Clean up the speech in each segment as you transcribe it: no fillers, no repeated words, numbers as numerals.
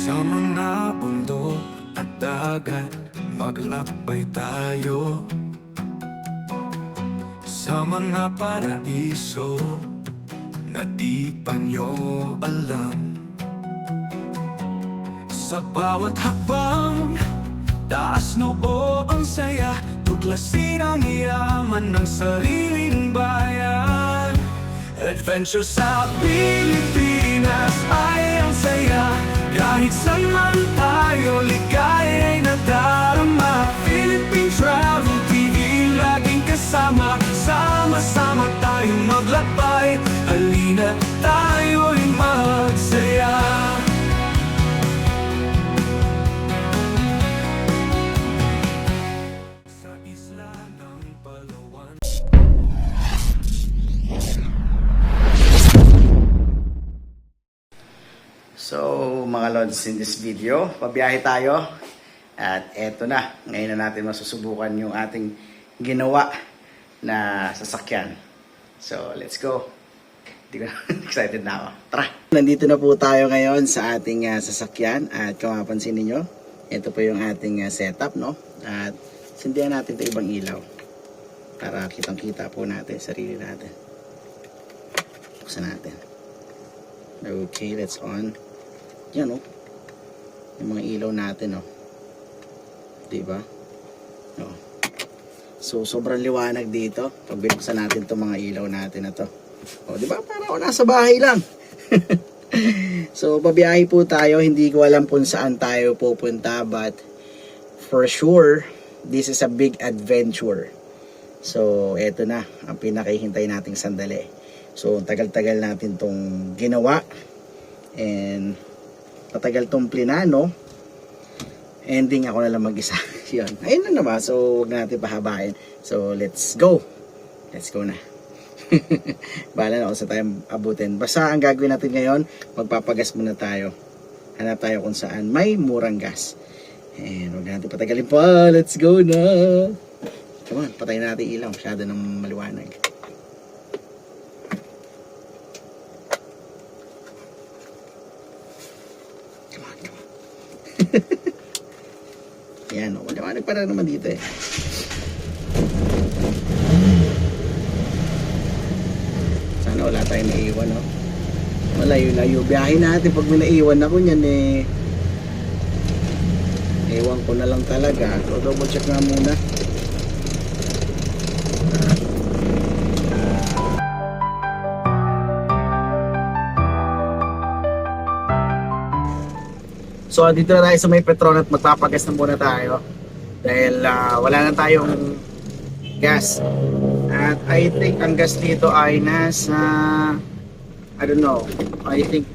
Sa mga bundok at dagat, maglakbay tayo. Sa mga paraiso na di pa nyo alam. Sa bawat hakbang, taas noo ang saya, tuklasin ang yaman ng sariling bayan. Adventure sa Pilipinas ay ang saya, kahit saan man tayo, ligay ay nadarama. Philippine Travel TV, laging kasama, sama-sama tayong maglakbay. Halina tayo'y magsaya. Sa isla ng Palawan. So mga lods, in this video, pabiyahe tayo. At eto na, ngayon na natin masusubukan yung ating ginawa na sasakyan. So let's go. Excited na ako. Tara! Nandito na po tayo ngayon sa ating sasakyan. At kung mapansin niyo, ito po yung ating setup, no? At sindihan natin ito ibang ilaw para kitang-kita po natin sarili natin. Buksan natin. Okay, let's on. Yan, oh. Yung mga ilaw natin, oh. Diba? Oh. So, sobrang liwanag dito. Pag binuksan natin itong mga ilaw natin na to. Oh, diba? Para ako nasa bahay lang. So, babiyahe po tayo. Hindi ko alam kung saan tayo pupunta. But, for sure, this is a big adventure. So, eto na. Ang pinakihintay nating sandali. So, tagal-tagal natin tong ginawa. And, patagal tong plinano. Ending ako na lang mag-isa. Yun. Ayun na naman. So, huwag natin pahabain. So, let's go. Let's go na. Bahala na kung saan tayo abutin. Basta ang gagawin natin ngayon, magpapagas muna tayo. Hanap tayo kung saan may murang gas. And, huwag natin patagalin pa. Let's go na. Come on, patayin natin ilaw. Masyado ng maliwanag. Yan, o. Maliwanag pa rin naman dito eh. Sana wala tayong naiiwan, no? Malayo-layo. Biyahin natin pag may naiiwan ako niyan eh. Ewan ko na lang talaga. So, double check nga muna. So, dito na tayo sa may Petron at magpapagas na muna tayo. Dahil wala na tayong gas. At I think ang gas dito ay nasa, I don't know, I think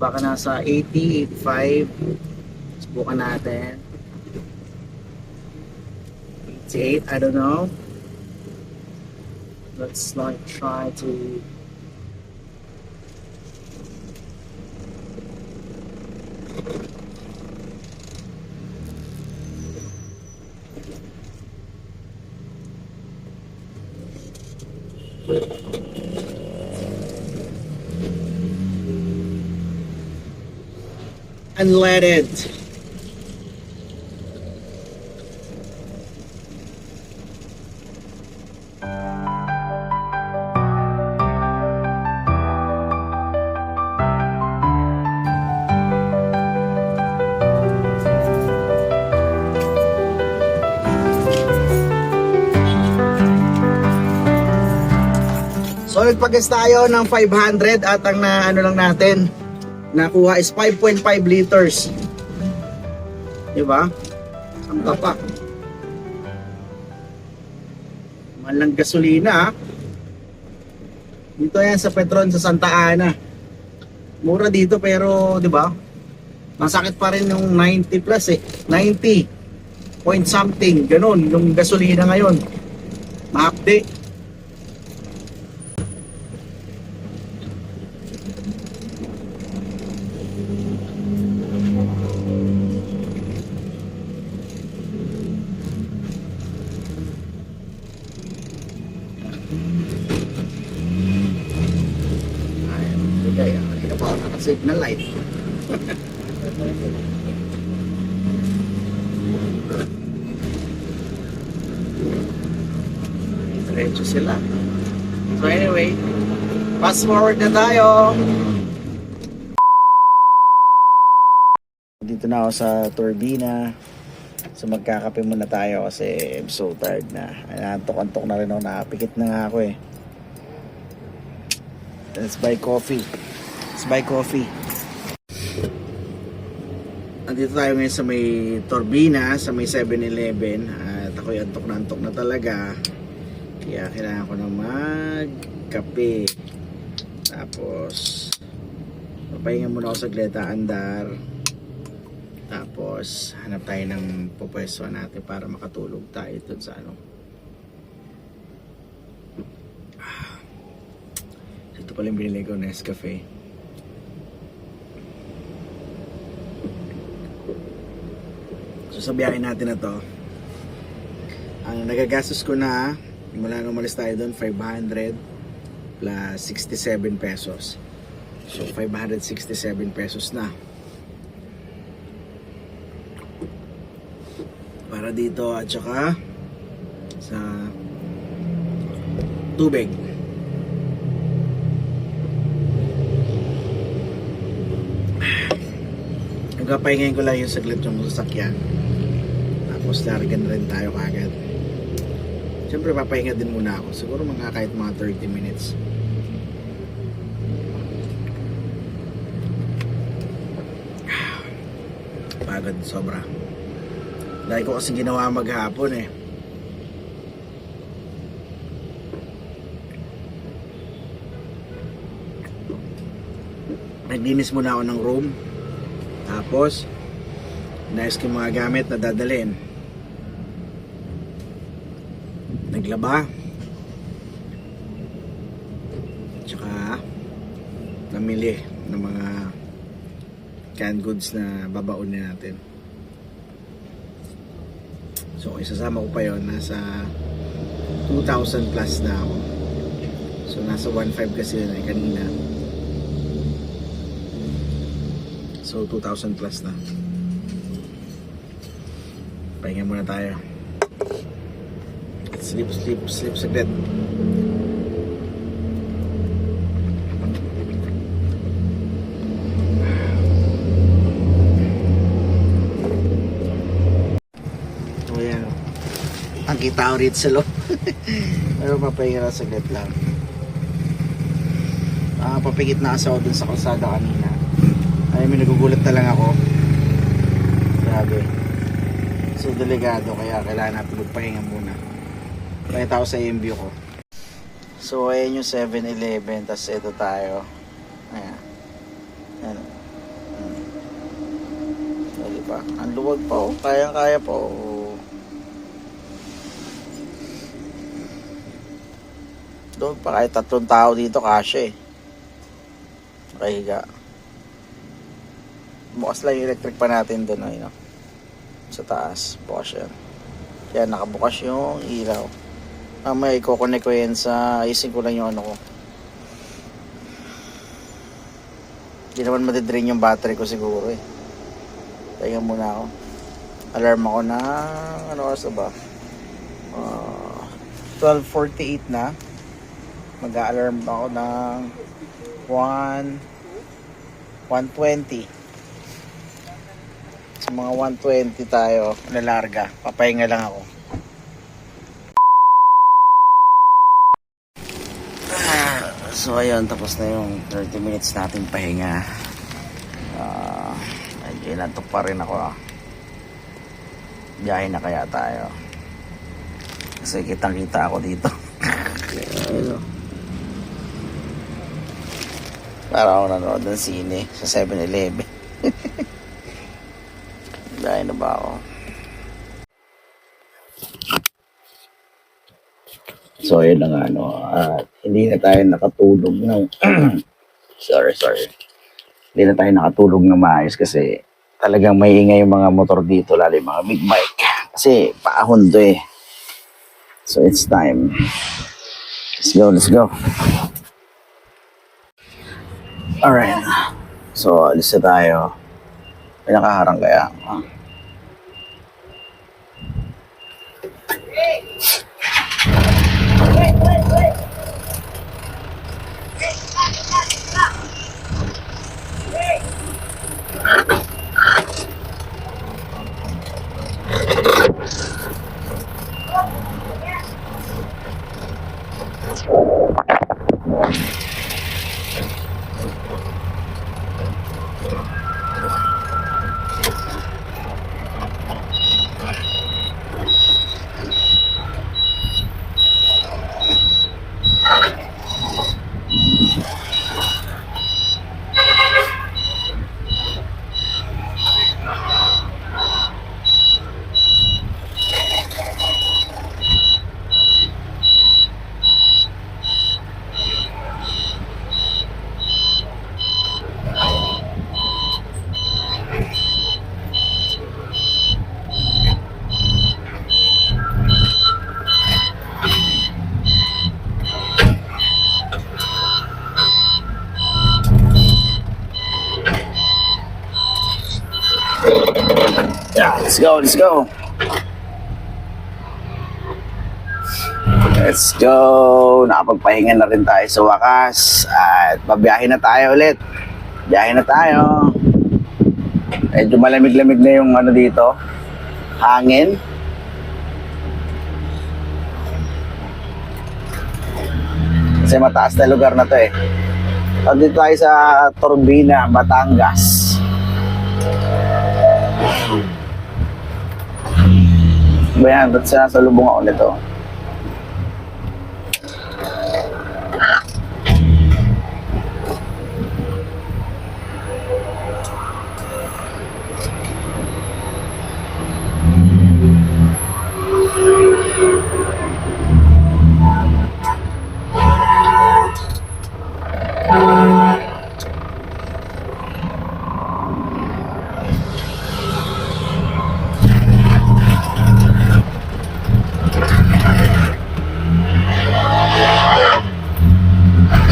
baka nasa 80, 85. Subukan natin. 88, I don't know. Let's like try to unleaded. So nagpagas tayo ng 500 at ang ano lang natin nakuha is 5.5 liters. Diba? Ang tapak. Malang gasolina. Dito yan sa Petron sa Santa Ana. Mura dito pero diba? Masakit pa rin yung 90 plus eh. 90 point something. Ganun yung gasolina ngayon. Ma-update. Signal light. Diretso sila. So anyway, fast forward na tayo. Dito na ako sa Turbina. So magkakape muna tayo kasi I'm so tired na. Antok-antok na rin ako. Nakapikit na nga ako eh. Let's buy coffee. Let's buy coffee. Andito tayo ngayon sa may Turbina, sa may 7-Eleven. At ako'y antok na talaga. Kaya kailangan ko na magkape. Tapos papahinga muna ako sa Gleta Andar. Tapos hanap tayo ng pupwesto natin para makatulog tayo dun sa ano. Ito pala yung binili ko, Nescafe. So sa biyahe natin na to, ang nagagastos ko na mula nung umalis tayo doon, 500 plus 67 pesos. So 567 pesos na para dito at saka sa tubig. Nagpapahingayin ko lang yung saglit yung sasakyan, tapos largan rin tayo kagad. Siyempre papahinga din muna ako, siguro kahit mga 30 minutes. Pagod sobra. Dahil ko kasi ginawa maghapon eh. Naglinis muna ako ng room. Tapos inayos ko yung mga gamit na dadalhin. Naglaba. Tsaka namili ng mga canned goods na babaunin natin. So isasama ko pa yon, nasa 2,000 plus na ako. So nasa 1,500 kasi yun kanina. So 2,000 plus na. Pahinga muna tayo. Sleep saglit. Ang kita ko rito sa loob. Pero papahinga na saglit lang. Papikit na kasi ako dun sa kalsada kanina. Ay, may nagugulat na lang ako. Grabe. So delikado, kaya kailangan natin magpahinga muna. Pakita ko sa iyo yung view ko. So ayan yung 7-Eleven. Tapos ito tayo. Ayan. Ayan. Diba? Ang luwag pa oh. Kaya pa oh. Doon pa kahit 3 tao dito kasya eh. Nakahiga. Bukas lang yung electric pa natin doon ay no. Sa taas, bukas yan. Kaya nakabukas yung ilaw. Mamaya i-connect ko yan sa ising ko lang yung ano ko. Hindi naman matidrain yung battery ko siguro eh. Kaya muna ako. Alarm ako na ano oras na ba? 12:48 na. Mag-a-alarm ako ng 1:20. Sa mga 1:20 tayo lalarga. Papahinga lang ako. So ayun, tapos na yung 30 minutes nating pahinga. Medyo inantok pa rin ako. Biyahe na kaya tayo. Kasi kitang-kita ako dito. Ayun. Para ako nanonood ng sine sa 7-Eleven. Biyahe na ba ako? So yun na nga hindi na tayo nakatulog ng sorry. Hindi na tayo nakatulog ng maayos kasi talagang may ingay yung mga motor dito, lalo yung mga big bike. Kasi paahon to eh. So it's time. Let's go. Alright. So alis na tayo. May nakaharang kaya. Ah. Yeah, let's go, let's go. Let's go. Nakapagpahinga na rin tayo sa wakas. At babiyahe na tayo ulit. Biyahe na tayo. Medyo malamig-lamig na yung ano dito. Hangin. Kasi mataas na lugar na to eh. Dito tayo sa Turbina, Batangas. Bayan, ba't sinasalubong ako nito?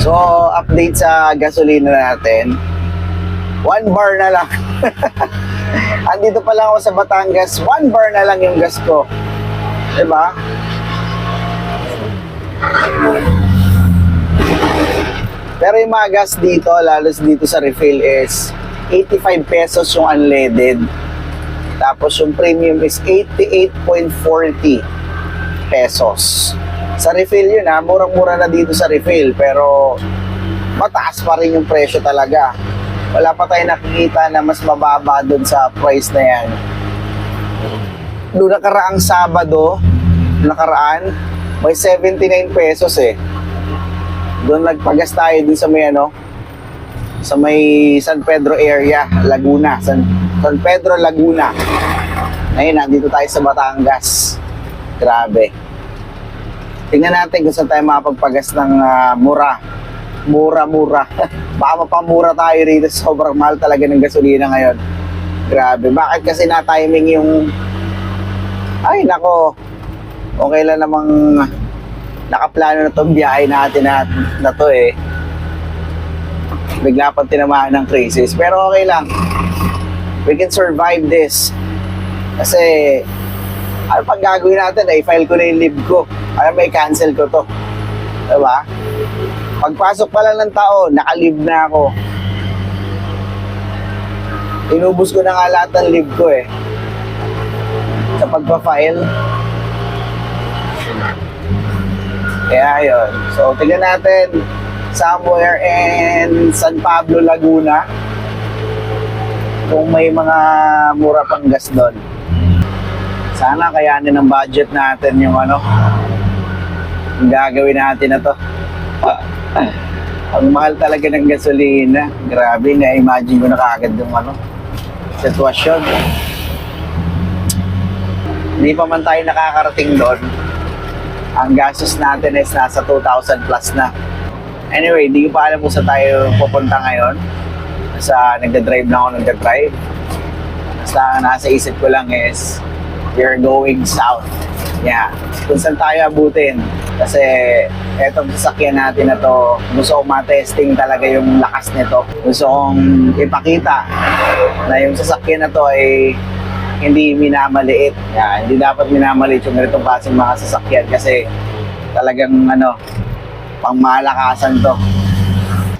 So, update sa gasolina natin. 1 bar na lang. Andito pa lang ako sa Batangas, 1 bar na lang yung gas ko. Diba? Pero yung mga gas dito, lalo dito sa refill is 85 pesos yung unleaded. Tapos yung premium is 88.40 pesos. Sa refill yun ha, murang-mura na dito sa refill, pero mataas pa rin yung presyo talaga. Wala pa tayong nakikita na mas mababa doon sa price na yan. Doon nakaraang Sabado, may 79 pesos eh. Doon nagpagas tayo doon sa may ano, sa may San Pedro area, Laguna. San Pedro, Laguna. Ngayon, nandito tayo sa Batangas. Grabe. Tingnan natin kung saan tayo makapagpagas ng mura. Mura-mura. Baka mapamura tayo rito. Sobrang mahal talaga ng gasolina ngayon. Grabe. Bakit kasi na-timing yung... Ay, nako. Okay lang namang nakaplano na itong biyahe natin na to eh. Bigla pang tinamaan ng crisis. Pero okay lang. We can survive this. Kasi... Ano pang gagawin natin? I-file ko na yung leave ko. Alam mo, i-cancel ko to. Diba? Pagpasok pa lang ng taon, naka-leave na ako. Inubos ko na nga lahat ng leave ko eh. Sa pagpa-file. Kaya yun. So, tignan natin somewhere in San Pablo, Laguna. Kung may mga mura pang gas doon. Sana kayanin ng budget natin yung ano, yung gagawin natin na to. Ang mahal talaga ng gasolina. Grabe, na-imagine ko na kaagad yung ano, sitwasyon. Hindi pa man tayo nakakarating doon. Ang gastos natin is nasa 2,000 plus na. Anyway, hindi ko pa alam kung saan tayo pupunta ngayon. Nagda-drive na ako, nagda-drive. Basta nasa isip ko lang is we're going south. Yeah, kung saan tayo abutin. Kasi etong sasakyan natin na to, gusto kong matesting talaga yung lakas nito. Gusto kong ipakita na yung sasakyan na to ay hindi minamaliit. Yeah, hindi dapat minamaliit yung ganitong klaseng mga sasakyan kasi talagang pangmalakasan to.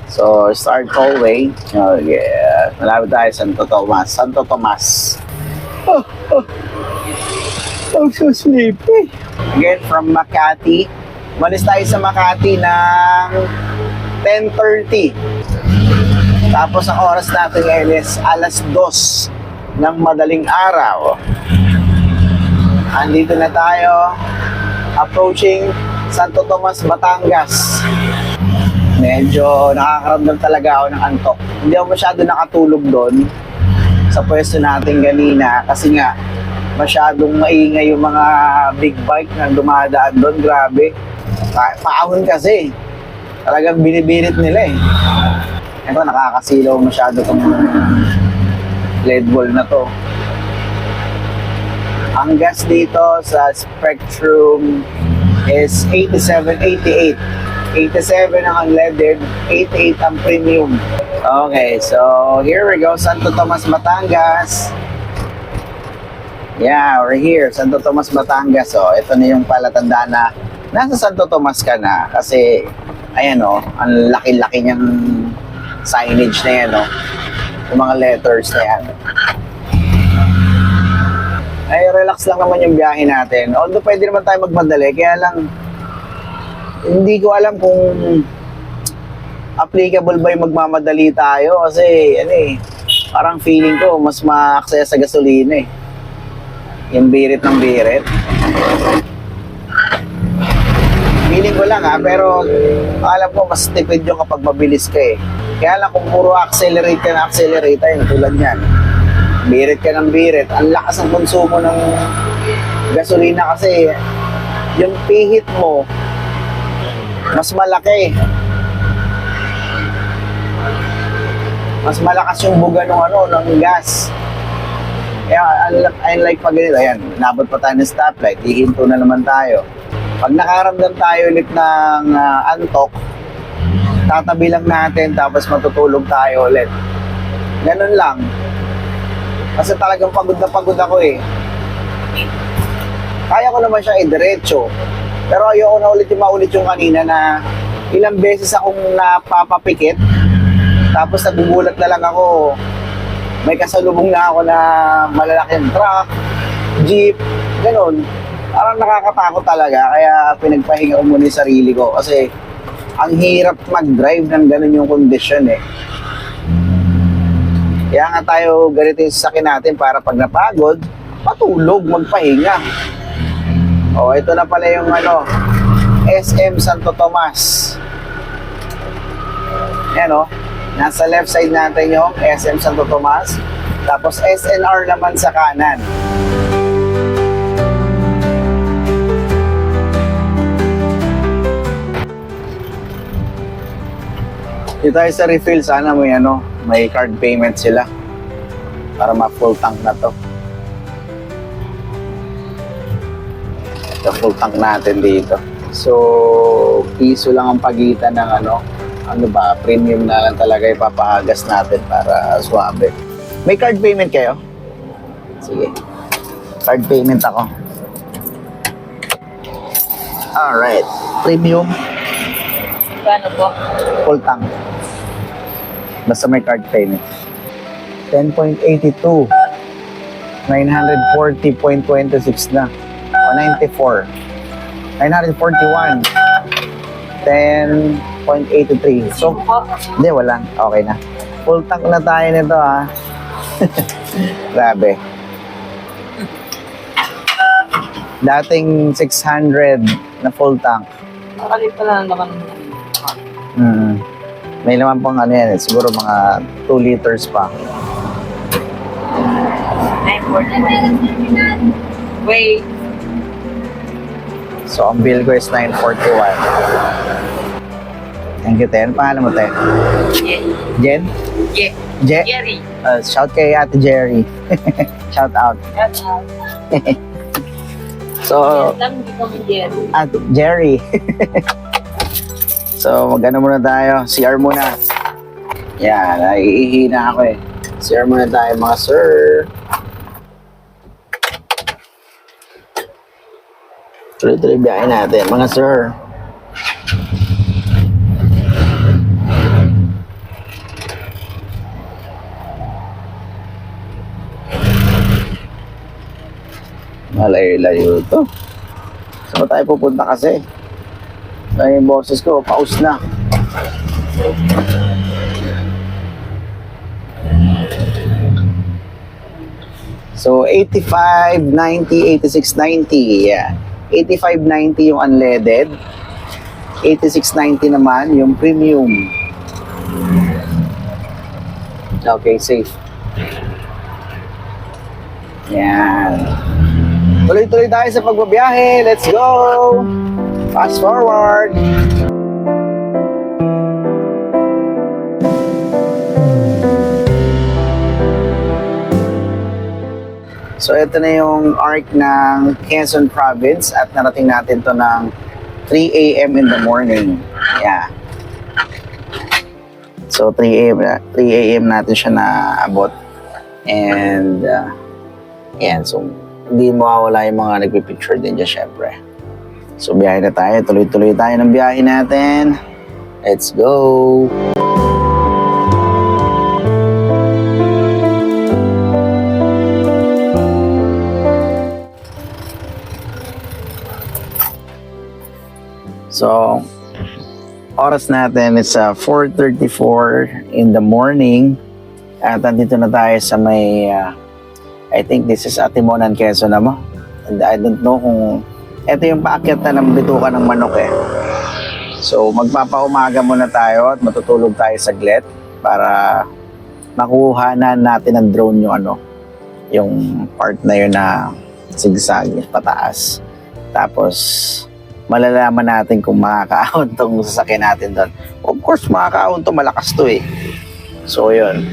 So, start tollway. Oh, yeah. Malapit tayo Santo Tomas. Santo Tomas. Oh, oh. I'm so sleepy. Again, from Makati. Malis tayo sa Makati ng 10:30. Tapos ang oras natin ngayon is alas 2 ng madaling araw. Andito na tayo. Approaching Santo Tomas, Batangas. Medyo nakakaramdam talaga ako ng antok. Hindi ako masyado nakatulog doon sa pwesto natin kanina kasi nga masyadong maingay yung mga big bike na dumadaan doon. Grabe. Paahon kasi. Talagang binibirit nila eh. Ito, nakakasilaw masyado itong LED wall na to. Ang gas dito sa Spectrum is 87, 88. 87 ang unleaded, 88 ang premium. Okay, so here we go, Santo Tomas, Batangas. Yeah, we're here, Santo Tomas, Batangas. So, ito na yung palatandaan na nasa Santo Tomas ka na kasi, ayan o, ang laki-laki niyang signage na yan o. Yung mga letters na yan. Ay, relax lang naman yung biyahe natin. Although pwede naman tayo magmadali, kaya lang hindi ko alam kung applicable ba yung magmamadali tayo kasi parang feeling ko mas ma-aksaya sa gasolina eh. Yung birit ng birit. Feeling ko lang pero alam ko mas tipid yung kapag mabilis ka eh. Kaya lang kung puro accelerate ka na accelerate tayo tulad yan. Birit ka ng birit. Ang lakas ng konsumo ng gasolina kasi yung pihit mo mas malaki. Mas malakas yung buga ng gas. Kaya unlike pag ganito, ayan, nabot pa tayo ng stoplight, hihinto na naman tayo. Pag nakaramdam tayo ulit ng antok, tatabi lang natin tapos matutulog tayo ulit. Ganun lang. Kasi talagang pagod na pagod ako eh. Kaya ko naman siya diretso. Pero ayoko na ulit maulit yung kanina na ilang beses akong napapapikit. Tapos nagugulat na lang ako. May kasalubong na ako na malalaking truck, jeep, ganun. Parang nakakatakot talaga. Kaya pinagpahinga ko muna yung sarili ko. Kasi ang hirap mag-drive ng ganun yung kondisyon eh. Kaya nga tayo ganito yung sasakyan natin para pag napagod, matulog, magpahinga. O, ito na pala yung SM Santo Tomas. Ayan o, nasa left side natin yung SM Santo Tomas. Tapos SNR naman sa kanan. Dito tayo sa refill, sana may card payment sila para ma-full tank na to. Ito, full tank natin dito. So, piso lang ang pagitan ng premium na lang talaga ipapahagas natin para suwabe. May card payment kayo? Sige. Card payment ako. Alright. Premium. Paano po? Full tank. Basta may card payment. 10.82. 940.26 na. O 94. 941. 10.83. So, hindi, wala. Okay na. Full tank na tayo nito, ha. Grabe. Dating 600 na full tank. Nakali pala naman. May naman pang siguro mga 2 liters pa. 940. Wait. So, ang bill ko is 941. Thank you, Ten. Pangalan mo, Ten? Jen? Jerry. Shout kay Ate Jerry. Shout out. So, Lang, hindi kami Jerry. at Jerry. So, mag-ano muna tayo. CR muna. Yan, naiihi na ako eh. CR muna tayo mga sir. Tuloy-tuloy biyahe natin mga sir. Malayo-layo ito. Saan ba tayo pupunta kasi? Ay, yung boses ko, paus na. So, 85, 90, 86, 90. Yeah. 85, 90 yung unleaded. 86, 90 naman yung premium. Okay, safe. Yan. Tuloy-tuloy tayo sa pagbabiyahe. Let's go! Fast forward! So, ito na yung arc ng Quezon Province at narating natin to ng 3 a.m. in the morning. Yeah. So, 3 a.m. natin siya naabot. And, yan. So, hindi mawawala yung mga nagpipicture din dyan, syempre. So, biyahe na tayo. Tuloy-tuloy tayo ng biyahe natin. Let's go! So, oras natin is 4:34 in the morning. At nandito na tayo sa may, I think this is Atimonan, Quezon na mo. And I don't know kung, ito yung paakyat na ng bituka ng manok eh. So, magpapaumaga muna tayo at matutulog tayo saglit para makuha na natin ng drone yung yung part na yun na zigzag, pataas. Tapos, malalaman natin kung makakaahon tong sasakyan natin doon. Of course, makakaahon to, malakas to eh. So, yun.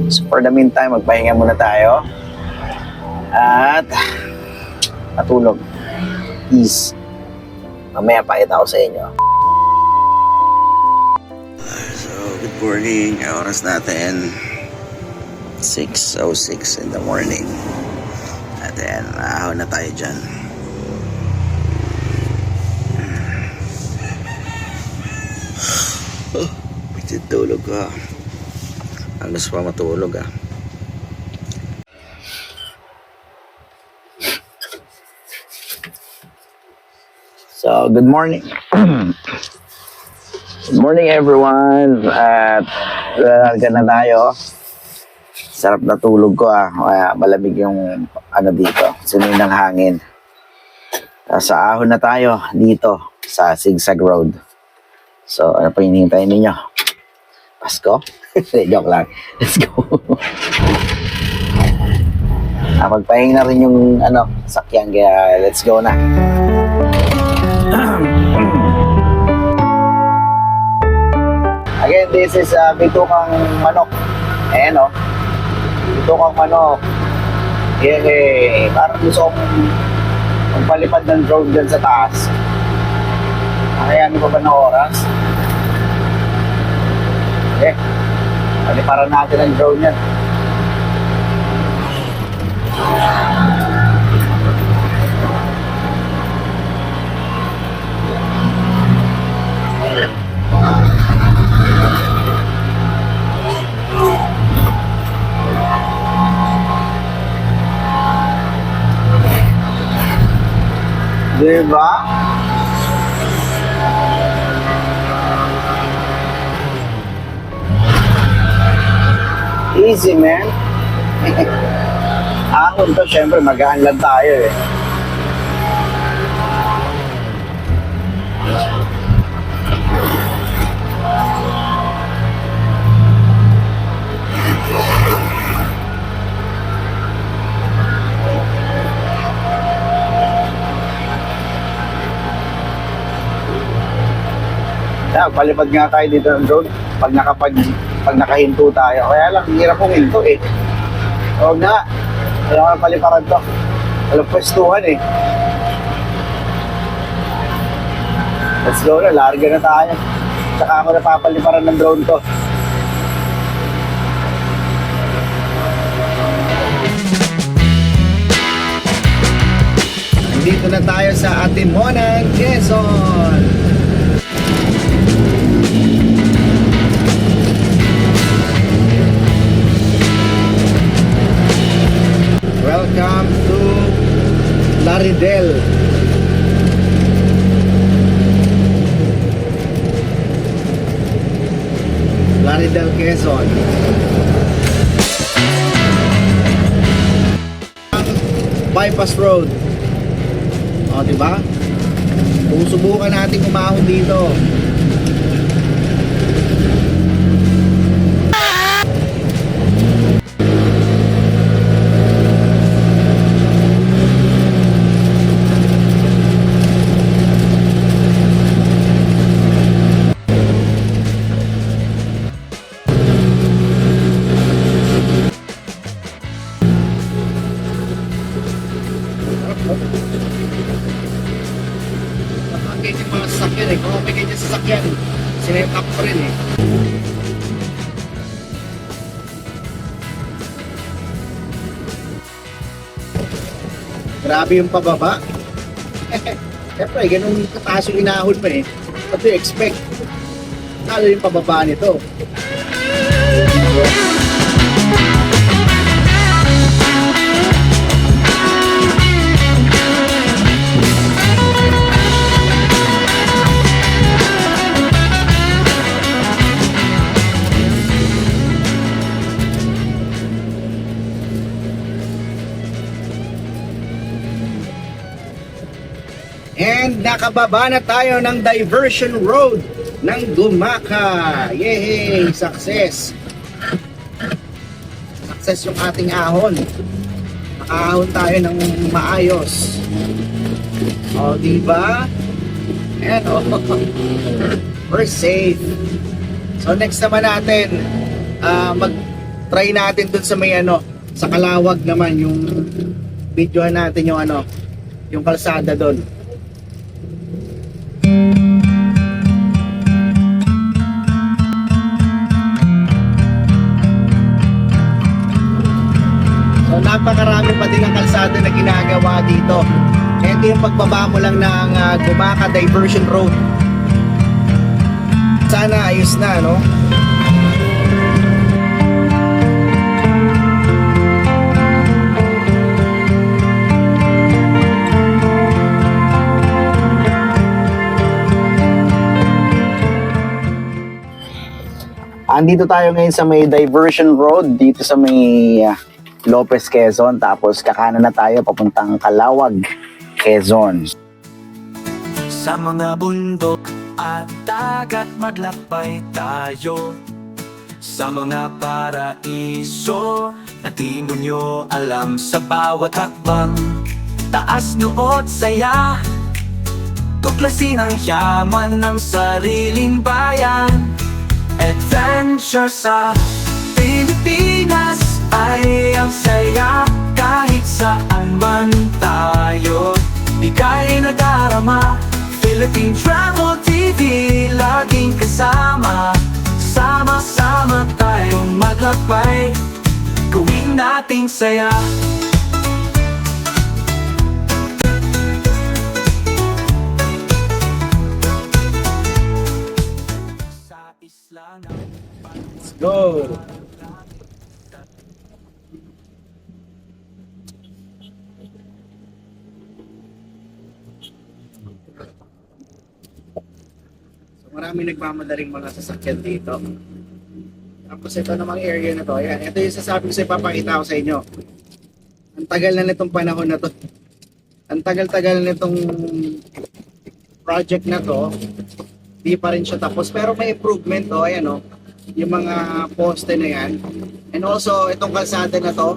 So, for the meantime, magpahinga muna tayo. At, natulog. Peace. Mamaya pakita ko sa inyo. So, good morning. Oras natin, 6:06 in the morning. At then, ahon na tayo dyan. Tulog ka. Alas pa matulog ah. So, good morning. Good morning everyone. At lalagyan na tayo. Sarap na tulog ko ah. Kaya malamig yung dito. Sinoy ng hangin. Sa ahon na tayo dito sa Zigzag Road. So, ano pa hinihintay ninyo? Pasko? Joke lang. Let's go. Magpahinga na rin yung sakyan, kaya let's go na. Again, this is bitukang manok. Ayan o. Bitukang manok. Yay! Parang gusto kong magpalipad ng drone dyan sa taas. Kaya pa ba na oras? Eh, paliparan natin ang drone yan. Diba? Easy, man. Ahon to, syempre, magaan lang tayo eh. Yeah, palipad nga tayo dito ng drone pag nakahinto tayo. Kaya lang, hirap kong hinto eh. Huwag na. Kaya ko paliparan to. Walang pwestuhan eh. Let's go na, larga na tayo. Tsaka ako napapaliparan ng drone ko. Nandito na tayo sa Atimonan, Quezon. Welcome to Laridel. Laridel, Quezon. Bypass Road. O, diba? Kung subukan natin umahon dito. Nakakit yung mga sasakyan eh. Kung okay yung sasakyan, sinetap ko rin eh. Grabe yung pababa. Siyempre, ganun kataas yung inahon mo eh. What do you expect? Lalo yung pababa nito. And nakababa na tayo ng diversion road ng Gumaca. Yehey! Success! Success yung ating ahon. Nakaahon tayo ng maayos. O, diba? And we're safe. So next naman natin, mag-try natin dun sa may sa Kalawag naman yung videohan natin yung yung kalsada dun. So napakarami pa din ang kalsada na ginagawa dito. Ito yung pagbaba mo lang ng Gumaca Diversion Road. Sana ayos na, no? Andito tayo ngayon sa may diversion road dito sa may Lopez, Quezon. Tapos kakanan na tayo papuntang Calawag, Quezon. Sa mga bundok at dagat maglakbay tayo. Sa mga paraiso na di mo nyo alam. Sa bawat hakbang, taas noot saya. Tuklasin ang yaman ng sariling bayan. Adventure sa Pilipinas ay ang saya. Kahit saan man tayo, ika'y nadarama. Philippine Travel TV, laging kasama. Sama-sama tayong maglakbay, gawin nating saya. Let's go! So maraming nagmamadaling mga sasakyan dito. Tapos ito namang area na to. Ayan, ito yung sasabi ko sa ipapakita ko sa inyo. Ang tagal na nitong panahon na to. Ang tagal-tagal na nitong project na to. Di pa rin siya tapos pero may improvement to, ayan o, yung mga poste na yan. And also itong kalsada na to,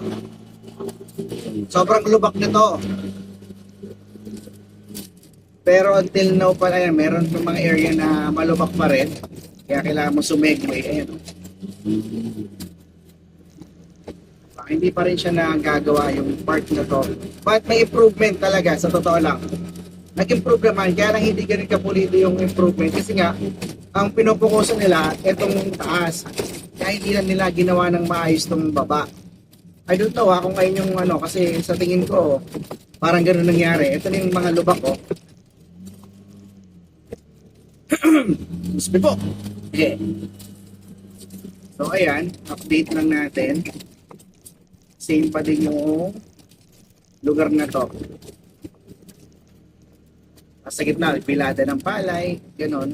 sobrang lubak nito. Pero until now pa yan, meron yung mga area na malubak pa rin. Kaya kailangan mo sumegway, ayan o. Hindi pa rin siya nagagawa yung part na to. But may improvement talaga, sa totoo lang. nag-improve naman, kaya lang hindi ganun kapulido yung improvement. Kasi nga, ang pinupukusan nila, itong taas. Kaya hindi na nila ginawa ng maayos tong baba. I don't know kung ngayon yung ano, kasi sa tingin ko, parang ganun nangyari. Ito na yung mga lubak ko. Gusto po. Okay. So, ayan. Update lang natin. Same pa din yung lugar na to. Sa gitna, pilada ng palay. Ganon.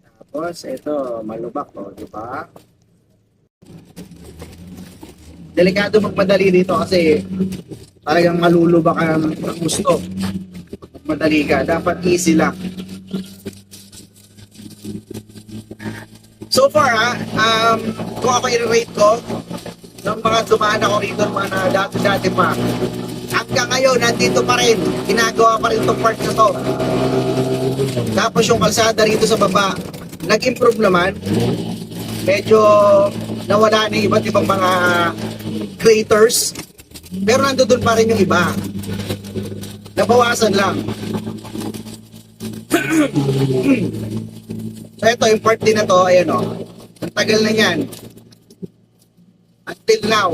Tapos, ito, malubak to. Diba? Delikado magmadali dito kasi talagang malulubak ang gusto. Magmadali ka. Dapat easy lang. So far, kung ako i-rate ko, ng mga dumaan ako rito, mga dati-dati pa, hanggang ngayon, nandito pa rin. Ginagawa pa rin itong part na to. Tapos yung kalsada rito sa baba, nag-improve naman. Medyo nawala na yung iba't ibang mga craters. Pero nandoon pa rin yung iba. Nabawasan lang. So ito, yung part din na to, ayan o. Ang tagal na yan. Until now.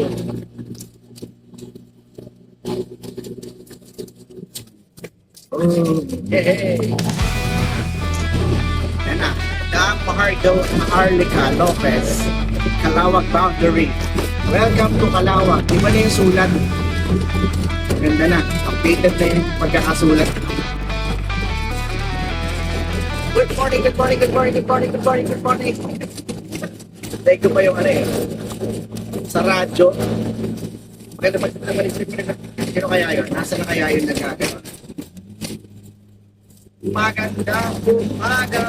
Oh, hey. Yan na. Dam Maharlika Lopez. Kalawag Boundary. Welcome to Kalawag. Di ba na yung sulat? Ganda na. Updated na yung pagkakasulat. Good morning, good morning, good morning, good morning, good morning, good morning. Thank you pa yung ano eh. Sa radyo. Maganda pa sino kaya yun? Nasa na kaya yun nagkaganon? Magandang umaga!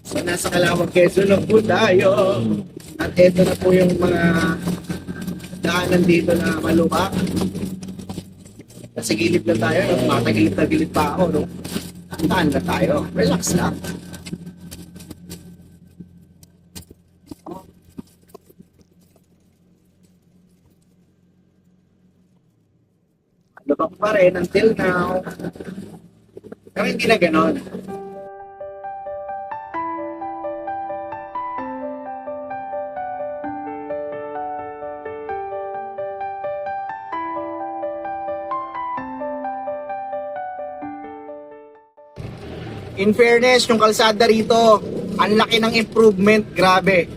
So nasa Kalawag, Quezon na po tayo. At ito na po yung mga daanan dito na malubak. Nasa gilid na tayo, no? Matagilid na gilid pa ako, no? Tandaan na tayo. Relax lang. Lubak pa rin until now. Pero hindi na ganon. In fairness, yung kalsada rito, ang laki ng improvement, grabe.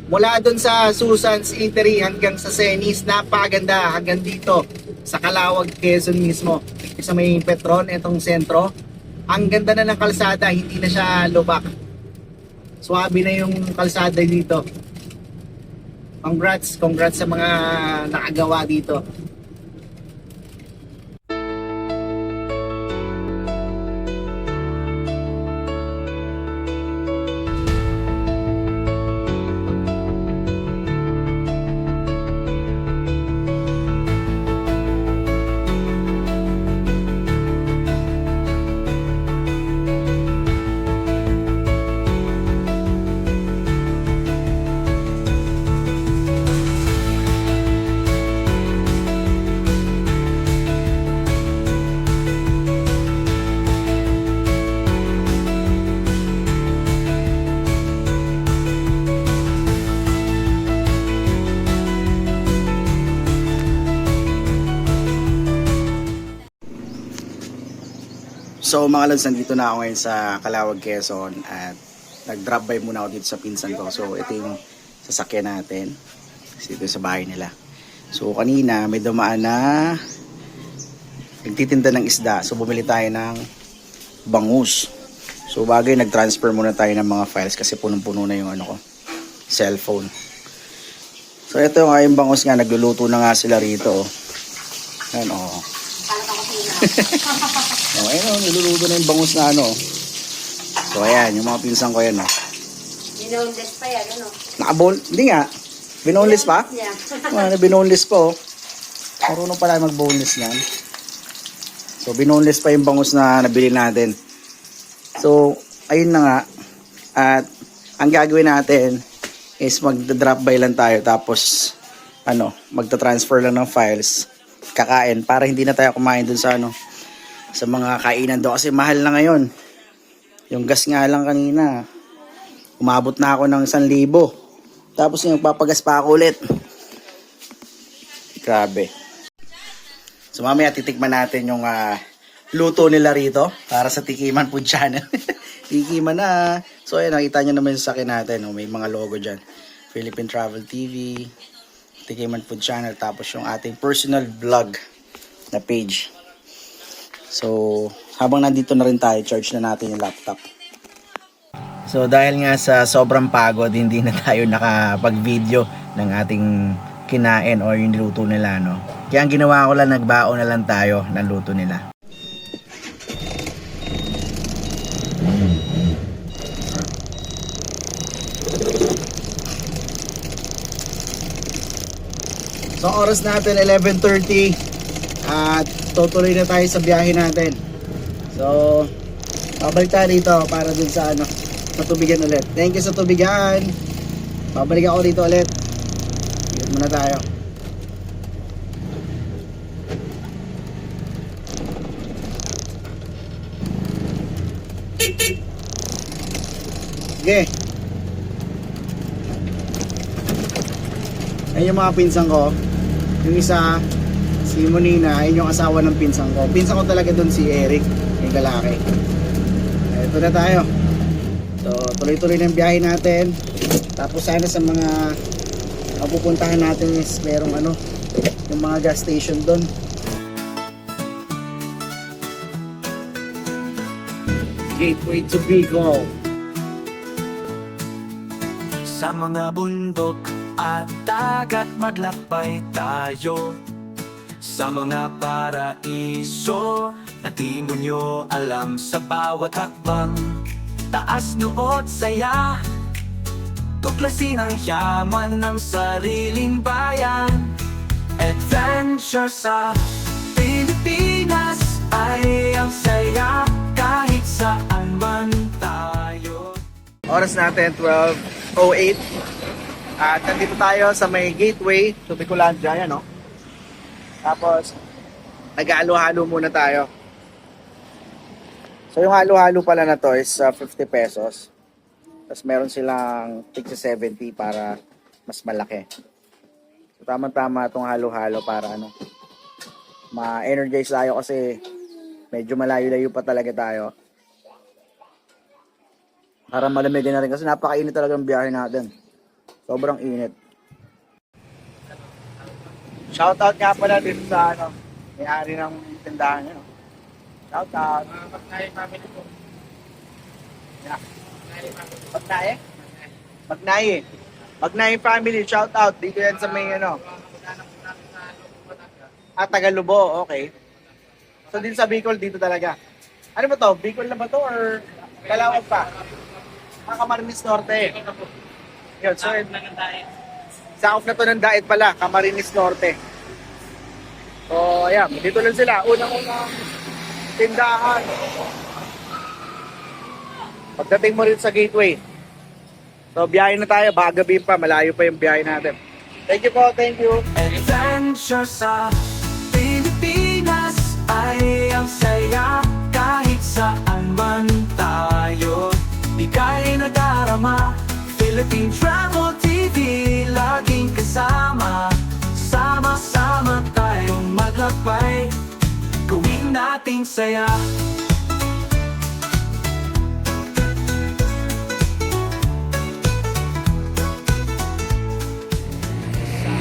Mula dun sa Susan's Eatery hanggang sa Senis, napakaganda hanggang dito sa Calawag, Quezon mismo. Sa may Petron, itong sentro. Ang ganda na ng kalsada, hindi na siya lubak. Swabe na yung kalsada dito. Congrats sa mga nakagawa dito. So mga lods, nandito na ako ngayon sa Calawag, Quezon at nag-drop by muna ako dito sa pinsan ko. So ito yung sasakyan natin dito sa bahay nila. So kanina may dumaan na nagtitinda ng isda. So bumili tayo ng bangus. So bagay nag-transfer muna tayo ng mga files kasi punong-puno na yung ano ko, cellphone. So ito yung ayong bangus nga, nagluluto na nga sila rito. Ayan o. Oh, ayun, niluluto na yung bangus na ano. So, ayan, yung mga pinsan ko yan, oh. Binoneless pa yan, ano? Nakabol? Hindi nga. Binoneless pa? Ano, binoneless pa, oh. Marunong pala mag-boneless yan. So, binoneless pa yung bangus na nabili natin. So, ayun na nga. At, ang gagawin natin is mag-drop by lang tayo. Tapos, ano, magta-transfer lang ng files. kakain para hindi na tayo kumain dun sa sa mga kainan doon kasi mahal na ngayon. Yung gas nga lang kanina, umabot na ako ng 1,000. Tapos yung papagas pa ako ulit. Grabe. So mamaya titikman natin yung luto nila rito para sa Tikiman Food Channel. Tikiman na. So ayan, nakita nyo naman sa akin natin. May mga logo dyan. Philippine Travel TV, Tikiman Food Channel, tapos yung ating personal vlog na page. So habang nandito na rin tayo, charge na natin yung laptop. So dahil nga sa sobrang pagod, hindi na tayo nakapag-video ng ating kinain o yung niluto nila, no? Kaya ang ginawa ko lang, nagbaon na lang tayo ng luto nila. So oras natin 11:30 at tutuloy na tayo sa biyahe natin. So babalik tayo dito para dun sa sa tubigan ulit. Thank you sa tubigan. Babalik ako dito ulit. Iyon muna tayo. Okay. Ayun yung mga pinsan ko. Yung isa, si Monina, ayun yung asawa ng pinsan ko. Pinsan ko talaga doon si Eric, yung lalaki. Ito na tayo. So, tuloy-tuloy ng biyahe natin. Tapos sana sa mga pupuntahan natin is merong yung mga gas station doon. Gateway to Bicol. Sa mga bundok at dagat maglakbay tayo, sa mga paraiso na di mo nyo alam. Sa bawat hakbang, taas nood saya, tuklasin ang yaman ng sariling bayan. Adventure sa Pilipinas ay ang saya, kahit saan man tayo. Oras natin 12:08 at nandito tayo sa may gateway to Bicolandia, yan, no? Tapos nag-halo-halo muna tayo. So yung halo-halo pala na to is 50 pesos. Tapos meron silang tig 70 para mas malaki. So tama-tama itong halo-halo para ma-energize tayo kasi medyo malayo-layo pa talaga tayo. Para malamigin na rin kasi napakainit talaga ang biyahe natin. Sobrang init. Shoutout nga pala dito sa may-ari ng tindahan niya. Shoutout. Magnaye family po. Yeah. Magnaye? Magnaye. Magnaye family, shoutout. Dito yan sa may Tagalubo, okay. So din sa Bicol, dito talaga. Ano ba to? Bicol na ba to or Calawag pa? Camarines Norte. Yun, so sakop na to ng Daet pala, Camarines Norte. So, ayan, dito lang sila. Unang-unang tindahan. Pagdating mo rin sa gateway. So, biyahe na tayo. Baka gabi pa, malayo pa yung biyahe natin. Thank you po, thank you. Adventure sa Pilipinas ay ang saya, kahit saan man tayo. Bigay na darama, Philippine Travel TV, laging kasama. Sama-sama tayong maglakbay, gawin nating saya.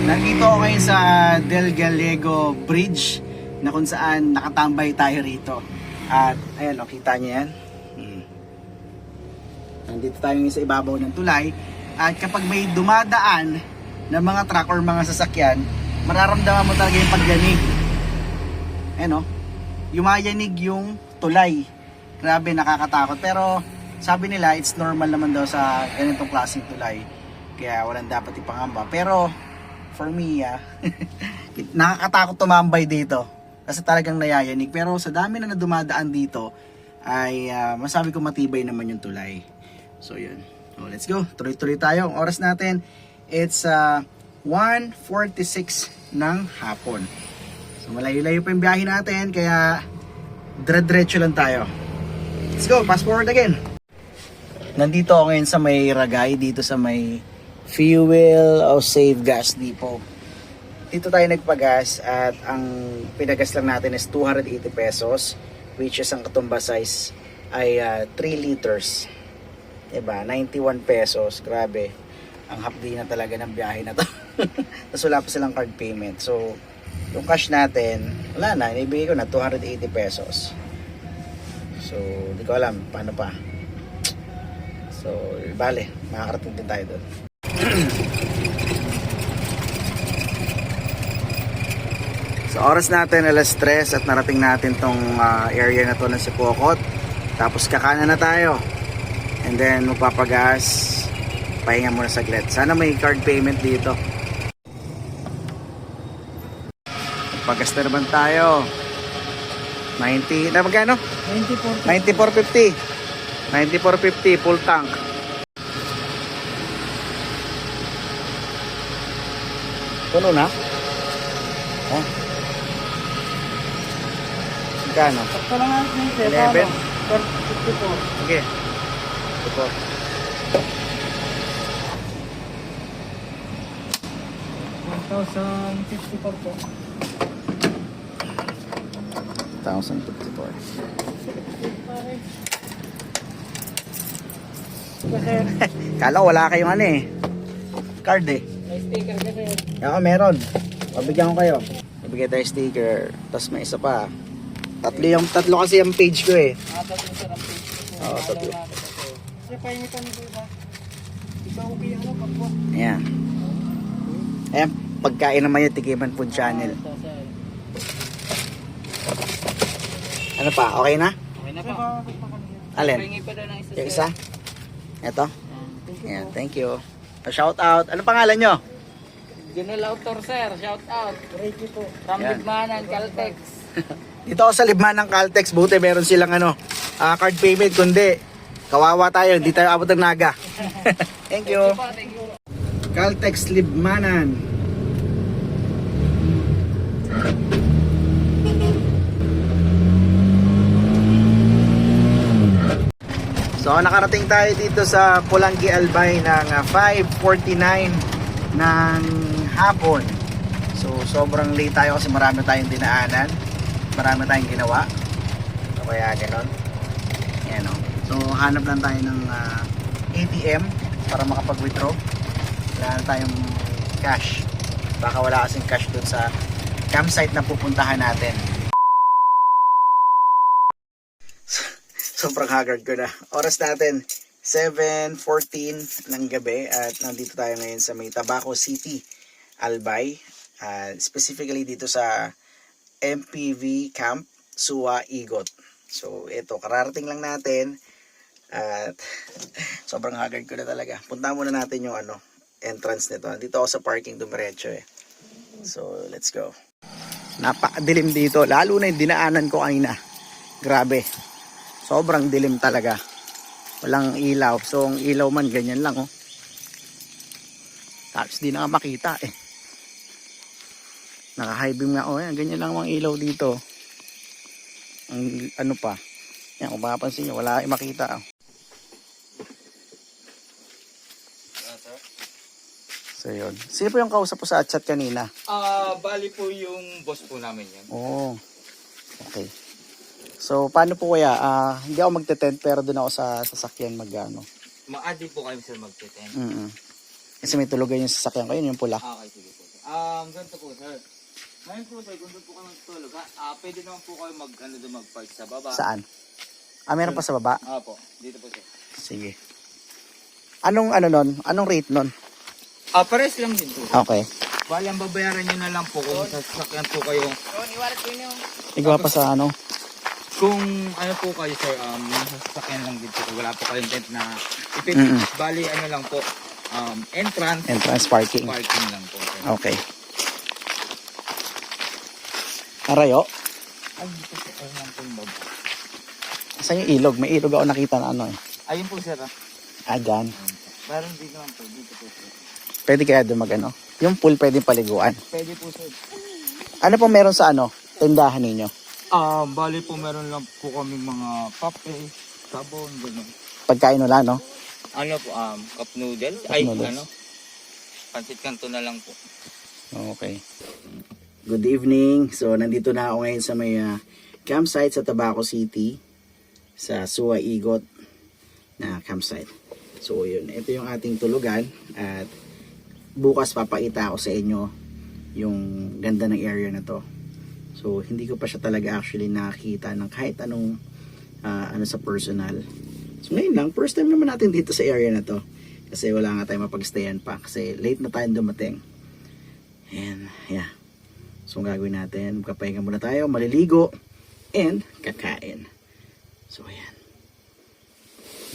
Nandito ako ngayon sa Del Gallego Bridge na kung saan nakatambay tayo rito. At ayan, kita niyo yan. Nandito tayo sa ibabaw ng tulay. At kapag may dumadaan na mga truck or mga sasakyan, mararamdaman mo talaga yung pagyanig. Ayan, yumayanig yung tulay. Grabe, nakakatakot. Pero sabi nila, it's normal naman daw sa ganitong klaseng tulay. Kaya walang dapat ipangamba. Pero for me, nakakatakot tumambay dito kasi talagang nayayanig. Pero sa dami na dumadaan dito ay masabi ko matibay naman yung tulay. So yun, so let's go, tuloy-tuloy tayo. Ang oras natin, it's 1:46 ng hapon. So Malayo-layo pa yung biyahe natin, kaya dire-diretso lang tayo. Let's go, fast forward again. Nandito ako ngayon sa may Ragay, dito sa may Fuel o Save Gas Depot. Dito tayo nagpagas at ang pinagas lang natin is 280 pesos, which is ang katumba size ay 3 liters. Diba? 91 pesos. Grabe. Ang hapdi na talaga ng biyahe na to. Tapos wala pa silang card payment. So, yung cash natin, wala na. Inibigay ko na 280 pesos. So, di ko alam paano pa. So, bale, makakarating din tayo doon. So, oras natin alas 3 at narating natin tong area na to ng Sipokot. Tapos kakanan na tayo. And then, magpapagas. Pahinga muna saglit. Sana may card payment dito. Pagas na naman tayo. 90, na magkano? 94.50. 94.50 full tank. Puno na? Oh. Magkano? 11. 54. Okay. Ito. 1,054 po. 1,054. Kala ko wala kayong ano eh. Card eh. May sticker ka sir. Ako meron. Pabigyan ko kayo. Ibigay tayo sticker. Tapos may isa pa. Tatlo kasi yung page ko eh. Tatlo sir ang page ko. Oo, tatlo. Sir, pahingitan ko ba? Ikaw okay ano pagpo. Ayan. Ayan. Pagkain naman yung Tikiman Food Channel. Ito sir. Ano pa? Okay na? Okay na po. Alin? Pahingi pa daw ng isa Yung sir. isa? Ito? Thank you Ayan. po. Thank you. Shout out. Ano pangalan nyo? General Autor sir, shout out. Ricky po. From Yan. Ligmanan, Caltex. Dito ako sa Libman ng Caltex. Buti meron silang ano, card payment. Kundi, kawawa tayo. Hindi tayo abot ng naga. Thank you. Thank you. Caltex Libmanan. So nakarating tayo dito sa Pulangi Albay ng 5:49 ng hapon. So sobrang late tayo kasi marami tayong dinaanan. Marami tayong ginawa. So kaya ganon. Yan o. So hanap lang tayo ng ATM para makapag-withdraw. Wala na tayong cash. Baka wala kasing cash dun sa campsite na pupuntahan natin. Sobrang haggard ko na. Oras natin 7:14 ng gabi at nandito tayo ngayon sa may Tabaco City, Albay. Specifically dito sa MPV Camp Suwa Igot. So ito, kararating lang natin at sobrang haggard ko na talaga. Punta muna natin yung entrance nito. Dito ako sa parking dumiretso eh. So let's go. Napakadilim dito, lalo na yung dinaanan ko kanina. Grabe. Sobrang dilim talaga. Walang ilaw. So, ang ilaw man, ganyan lang, oh. Tapos, di na nga makita, eh. Naka-high beam nga, oh. Yan, ganyan lang ang ilaw dito. Ang, ano pa. Yan, kung makapansin nyo, wala kayong makita, oh. So, yun. Sino po yung kausap po sa chat kanina? Bali po yung boss po namin yan. Oh. Okay. So, paano po kaya? Hindi ako magte-tent pero doon ako sa sasakyan mag-ano. Ma-adi po kayo sir mag-tent. Kasi may tulugan yung sasakyan ko, yun yung pula. Okay, sige po. Ganito po sir. Ngayon po sir, kung doon po kayo magtulog pwede naman po kayo mag-park sa baba. Saan? Meron pa sa baba? Po, dito po sir. Sige. Anong nun? Anong rate nun? Pares lang din po. Okay. Bali, ang babayaran nyo na lang po kung sasakyan po kayo. Igawa pa sa ano? Kung ano po kayo sir, nasa sasakyan lang din po. Wala po kayong tent na ipit. Bali, ano lang po, entrance Parking. parking lang po sir. Okay. Arayo? Ay, dito po kayo lang po yung baba. Saan yung ilog? May ilog ako nakita na ano eh. Ayun po sir. Dyan. Meron din naman po, dito po sir. Pwede kaya doon mag-ano? Yung pool pwede paliguan. Pwede po sir. Ano po meron sa ano? tindahan ninyo? Bali po meron lang po kami mga kape, sabon, gano'n. Pagkain wala, no? Ano po, cup noodles? Cup Ay, noodles. ano? Pansit kanto na lang po. Okay. Good evening. So, nandito na ako ngayon sa may campsite sa Tabaco City. Sa Suwa Igot na campsite. So, yun. Ito yung ating tulugan. At bukas papakita ako sa inyo yung ganda ng area na to. So, hindi ko pa siya talaga actually nakakita ng kahit anong ano sa personal. So, ngayon lang, first time naman natin dito sa area na to. Kasi wala nga tayong mapagstayan pa. Kasi late na tayong dumating. And, yeah. So, ang gagawin natin, magkapahinga muna tayo, maliligo, and kakain. So, ayan.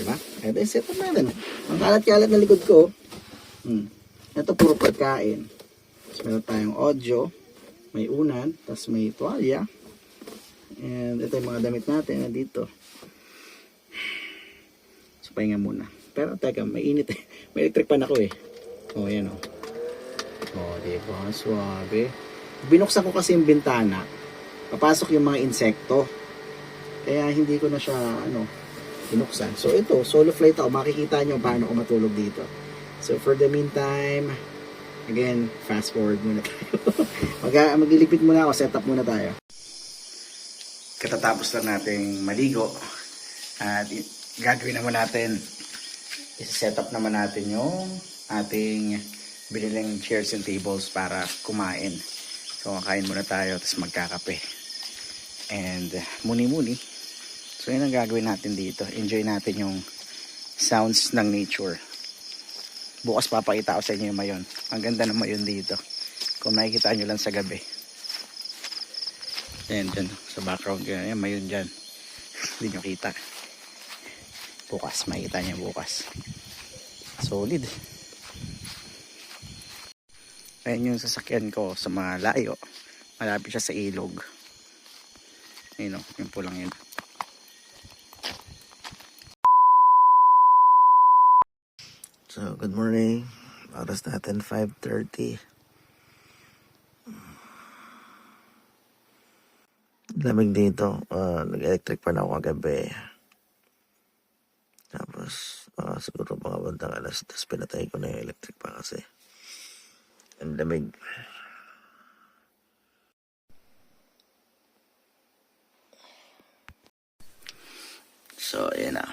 Diba? Ito yung setup natin. Ang kalat-kalat na likod ko. Ito puro pagkain. So, meron tayong audio, may unan, tapos may tuwalya. And ito yung mga damit natin nandito. So, pahinga muna. Pero teka, may init eh. May electric pan ako eh. O, yan o. O, diba? Suwabe. Binuksan ko kasi yung bintana. Papasok yung mga insekto. Kaya hindi ko na siya, binuksan. So, ito, solo flight ako. Makikita nyo paano ako matulog dito. So, for the meantime, again, fast forward muna tayo. Magliligpit muna ako. Set up muna tayo. Katatapos lang nating maligo. At gagawin naman natin, i-set up naman natin yung ating biniling chairs and tables para kumain. So, kakain muna tayo, tapos magkakape. And, muni-muni. So, yun ang gagawin natin dito. Enjoy natin yung sounds ng nature. Bukas papakita ko sa inyo yung mayon. Ang ganda ng mayon dito. Kung makikita nyo lang sa gabi. Ayan, dyan. Sa background ko. Ayan, mayon dyan. Hindi nyo kita. Bukas, makikita nyo bukas. Solid. Ayan yung sasakyan ko sa malayo. Malapit siya sa ilog. Ayun o, yung pulang yun. So, good morning. Oras natin 5:30. Lamig dito. Nag-electric pa na ako kagabi. Tapos, siguro mga bandang alas 10 pinatay ko na yung electric pa kasi. Ang lamig. So, ayan na.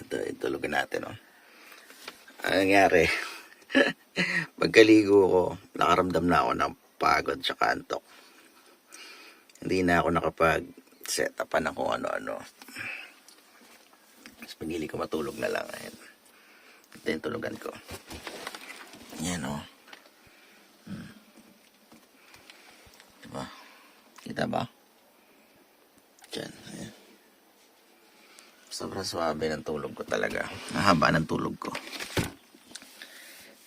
Ito, itulugan natin, oh. Ang nangyari, pagkaligo ko, nakaramdam na ako ng pagod sa antok. Hindi na ako nakapag-set upan ng kung ano-ano. Mas pinili ko matulog na lang. Ayan. Ito yung tulugan ko. Yan o. Diba? Kita ba? Diyan. Ayan. Sobrang swabe ng tulog ko talaga. Mahaba ng tulog ko.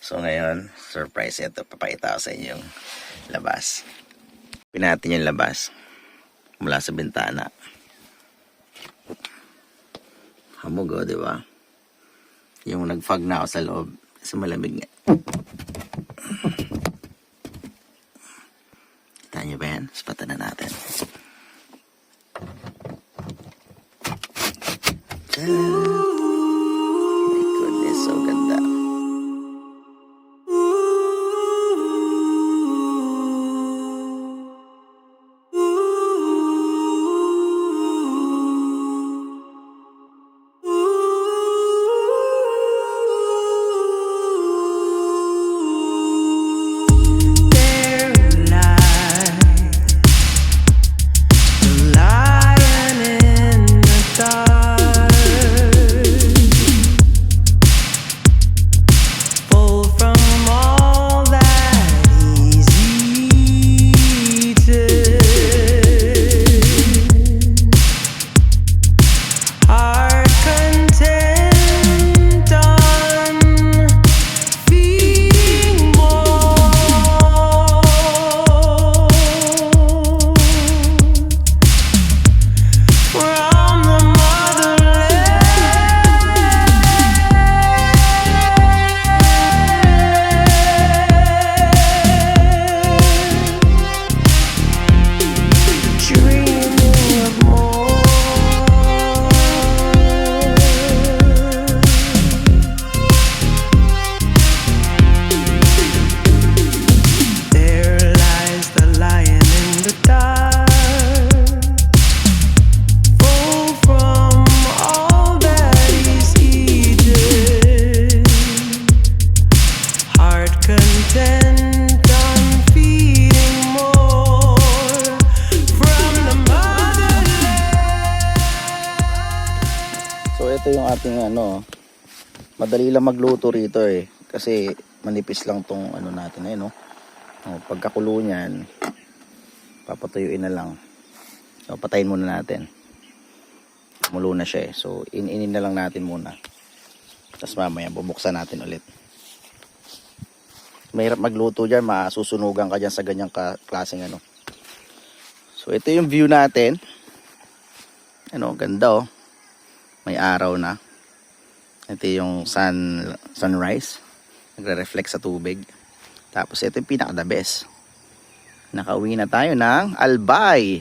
So ngayon, surprise ito. Papakita ko sa inyo yung labas. Pinatin yung labas. Mula sa bintana. Hamog o, diba? Yung nag-fog na ako sa loob. Kasi malamig nga. Kita nyo ba yan? Spatan na natin. My goodness, so ganda. Lion in the dark. So ito yung ating ano, madali lang magluto rito eh. Kasi manipis lang tong ano natin eh, no? O, pagkakulo niyan, papatuyuin na lang. So patayin muna natin. Mulo na siya eh. So ininin na lang natin muna. Tapos mamaya bubuksan natin ulit. Mahirap magluto dyan, masusunugan ka dyan sa ganyang klaseng ano. So ito yung view natin. Ano, ganda oh. May araw na. Ito yung sunrise. Nagre-reflect sa tubig. Tapos ito yung pinaka-the best. Nakauwi na tayo ng Albay.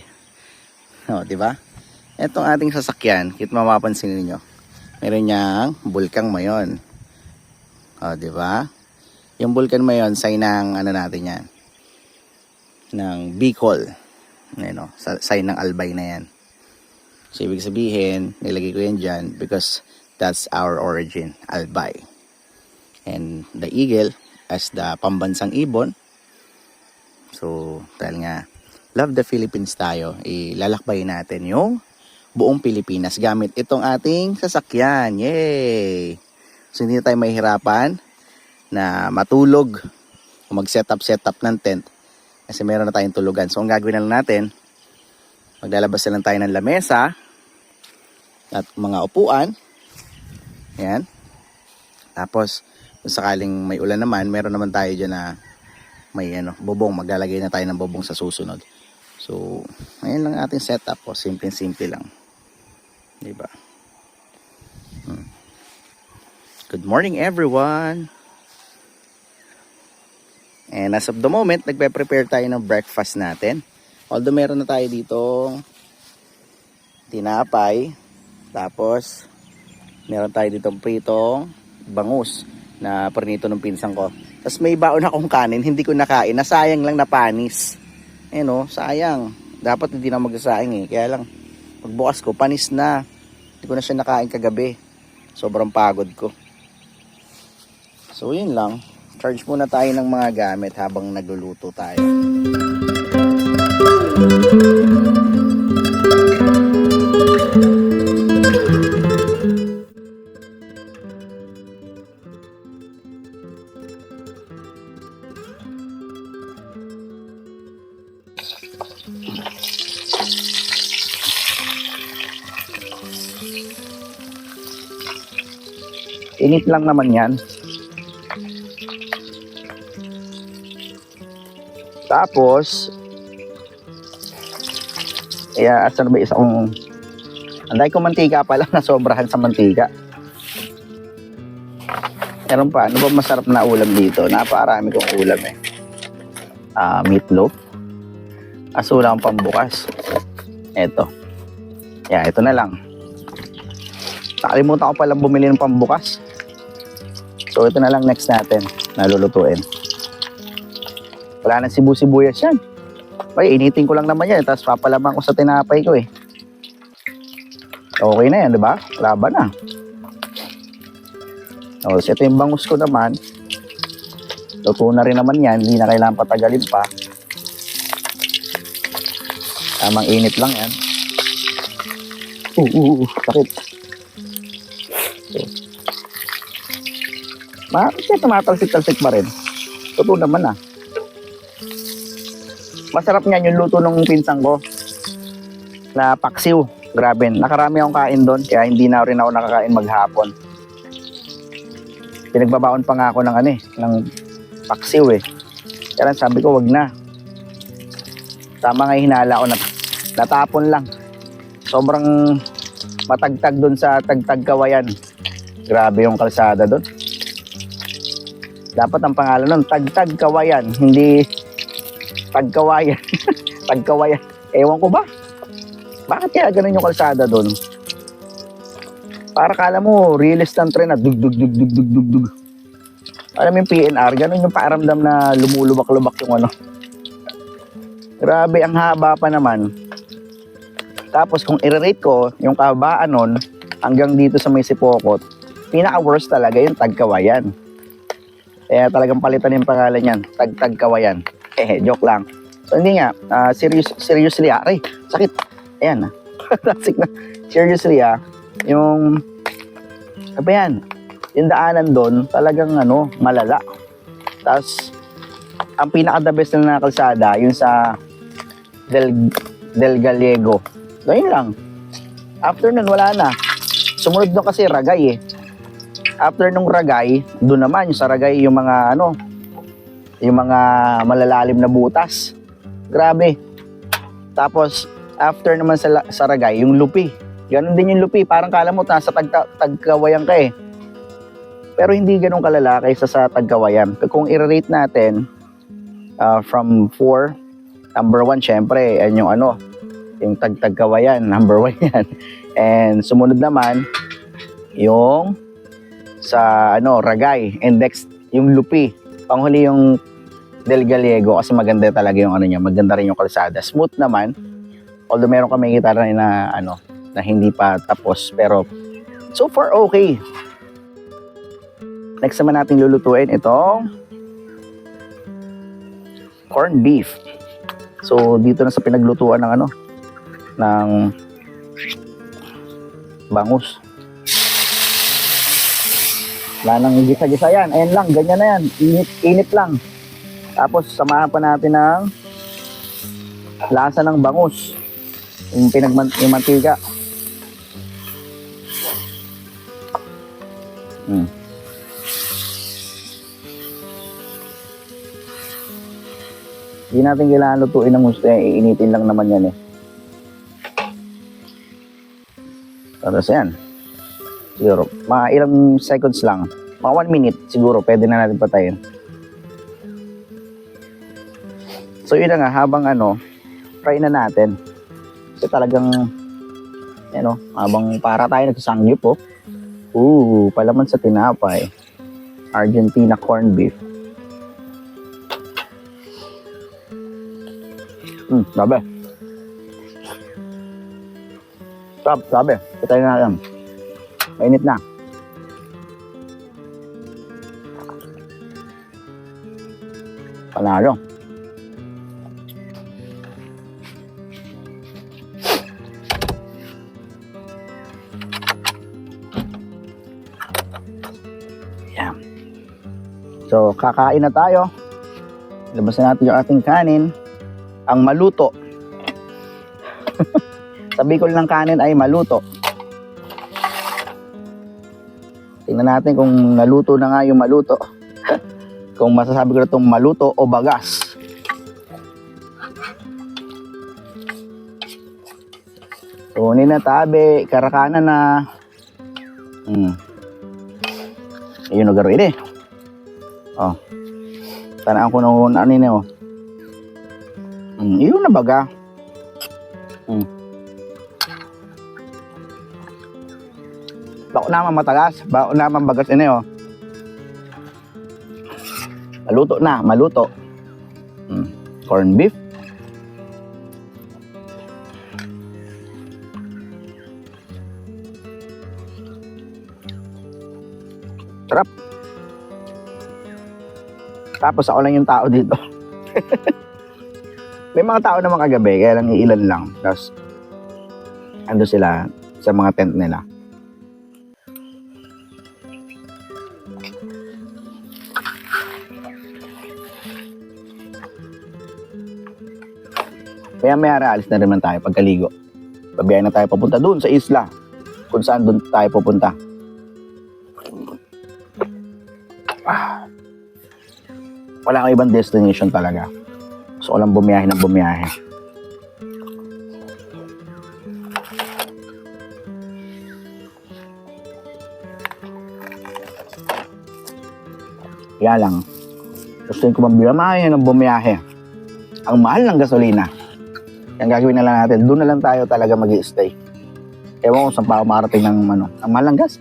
O, di ba? Itong ating sasakyan, kit mapapansin niyo. Meron niyang Bulkang Mayon. O, di ba? Yung Bulkang Mayon, sign ng ano natin yan. Ng Bicol. Ayun, sign ng Albay na yan. So, ibig sabihin, nilagay ko yan dyan because that's our origin, Albay. And the eagle as the pambansang ibon. So, dahil nga, love the Philippines tayo, ilalakbay natin yung buong Pilipinas gamit itong ating sasakyan. Yay! So, hindi na tayo mahihirapan na matulog o mag-set up ng tent kasi meron na tayong tulugan. So, ang gagawin na lang natin, maglalabas na lang tayo ng lamesa at mga upuan. Ayan. Tapos, kung sakaling may ulan naman, meron naman tayo dyan na may ano, bubong. Maglalagay na tayo ng bubong sa susunod. So, ayan lang ating setup po. Simple lang. Diba? Good morning everyone! And as of the moment, nagpe-prepare tayo ng breakfast natin. Although meron na tayo dito tinapay. Tapos, meron tayo dito pritong bangus na prinito ng pinsan ko. Tapos may baon akong kanin, hindi ko nakain. Nasayang lang na panis. Eh no, sayang. Dapat hindi na magsasayang eh. Kaya lang, pagbukas ko, panis na. Hindi ko na siya nakain kagabi. Sobrang pagod ko. So, yun lang. Charge muna tayo ng mga gamit habang nagluluto tayo. Init lang naman yan. Tapos, asan ba isa kong anday ko mantika pala na sobrahan sa mantika. Meron pa, ano ba masarap na ulam dito? Napakarami kong ulam eh. Meatloaf. Wala akong pambukas. Eto. Ito na lang. Nakalimutan ko palang bumili ng pambukas. So, ito na lang next natin na lulutuin. Wala nang sibu-sibuyas yan. Ay, initin ko lang naman yan. Tapos papalaman ko sa tinapay ko eh. Okay na yan, di ba? Laban na. So, ito yung bangus ko naman. Luto na rin naman yan. Hindi na kailangan patagalin pa. Tamang init lang yan. Sakit. Bakit tumatalsik-talsik pa rin? Luto naman ah. Masarap niyan yung luto ng pinsan ko na paksiw. Grabe, nakarami akong kain doon kaya hindi na rin ako nakakain maghapon. Pinagbabaon pa nga ako ng ng paksiw eh. Kaya sabi ko wag na. Tama nga hinala ko, natapon lang. Sobrang matagtag doon sa Tagtag Kawayan. Grabe yung kalsada doon. Dapat ang pangalan nun, Tagtag Kawayan, hindi Tagkawayan. Tagkawayan. Ewan ko ba? Bakit kaya ganun yung kalsada doon? Para kala mo, realist ng tren na dug. Alam mo yung PNR, ganun yung paaramdam na lumulubak-lubak yung Grabe, ang haba pa naman. Tapos kung i-rate ko, yung kahabaan nun, hanggang dito sa may Sipokot, pinaka-worst talaga yung Tagkawayan. Kaya talagang palitan yung pangalan yan, Tagkawayan. Joke lang. So hindi nga, seriously, aray, sakit. Ayan na. Seriously yung Sabi yan, yung daanan doon, talagang malala. Tapos, ang pinaka-the best na kalsada, yung sa Del Gallego. Doon lang. After nun, wala na. Sumunod doon kasi Ragay eh. After nung Ragay, doon naman, yung sa Ragay, yung mga yung mga malalalim na butas. Grabe. Tapos, after naman sa Ragay, yung Lupi. Ganon din yung Lupi. Parang kala mo, nasa Tagkawayan ka eh. Pero hindi ganun kalala kaysa sa Tagkawayan. Kung i-rate natin, from 4, number 1, syempre, yan yung yung Tagkawayan, number 1 yan. And sumunod naman, yung sa Ragay. And next, yung Lupi. Panghuli yung Del Gallego kasi maganda talaga yung niya, maganda rin yung kalsada. Smooth naman. Although meron kami kita rin na na hindi pa tapos, pero so far okay. Next naman natin lulutuin itong corned beef. So dito na sa pinaglutuan ng ng bangus. Wala nang gisa-gisa yan. Ayan lang, ganyan na yan. Init lang. Tapos samahan pa natin ng lasa ng bangus. Yung yung mantika. Hindi natin kailangan lutuin ng gusto. Iinitin lang naman yan eh. Tapos yan. Siguro, mga ilang seconds lang. Mga 1 minute siguro, pwede na natin patayin. So yun na nga, habang fry na natin. Kasi talagang, habang para tayo nagsasangyup palaman sa tinapay. Argentina corned beef. Sabi. Sabi. Patayin na natin. Mainit na. Panalo. Yan. So, kakain na tayo. Labas na natin yung ating kanin. Ang maluto. Sabi ko ng kanin ay maluto. Tingnan natin kung naluto na nga yung maluto. Kung masasabi ko na itong maluto o bagas. Kunin na tabi, karakanan na. Ayun na garo ini. Tanaan ko na Iyon na baga. Bako naman matagas. Bako naman bagas ini Maluto na, maluto. Corned beef. Sarap. Tapos ako lang yung tao dito. May mga tao naman kagabi, kaya lang iilan lang. Tapos, ando sila sa mga tent nila. Kaya may alis na rin tayo pagkaligo. Babiyahin na tayo papunta doon sa isla. Kung saan doon tayo pupunta. Wala kang ibang destination talaga. So, walang bumiyahe ng bumiyahe. Kaya lang, gusto ko bumiyahe ng bumiyahe. Ang mahal ng gasolina. Ang gagawin na lang natin, doon na lang tayo talaga mag-i-stay. Ewan ko saan pa ako makarating ng ang mahal ng gas.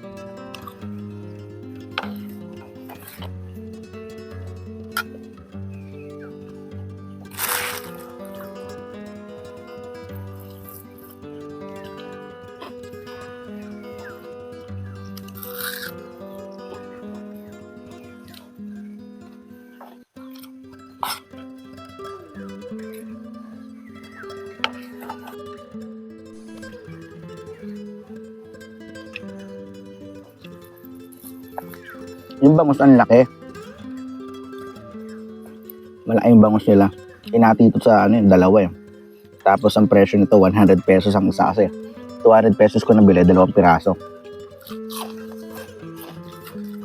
Yung bangus ang laki. Malaking bangus nila. Inati ito sa dalawa eh. Tapos ang presyo nito 100 pesos ang isa kasi. 200 pesos ko nabili, 2 piraso.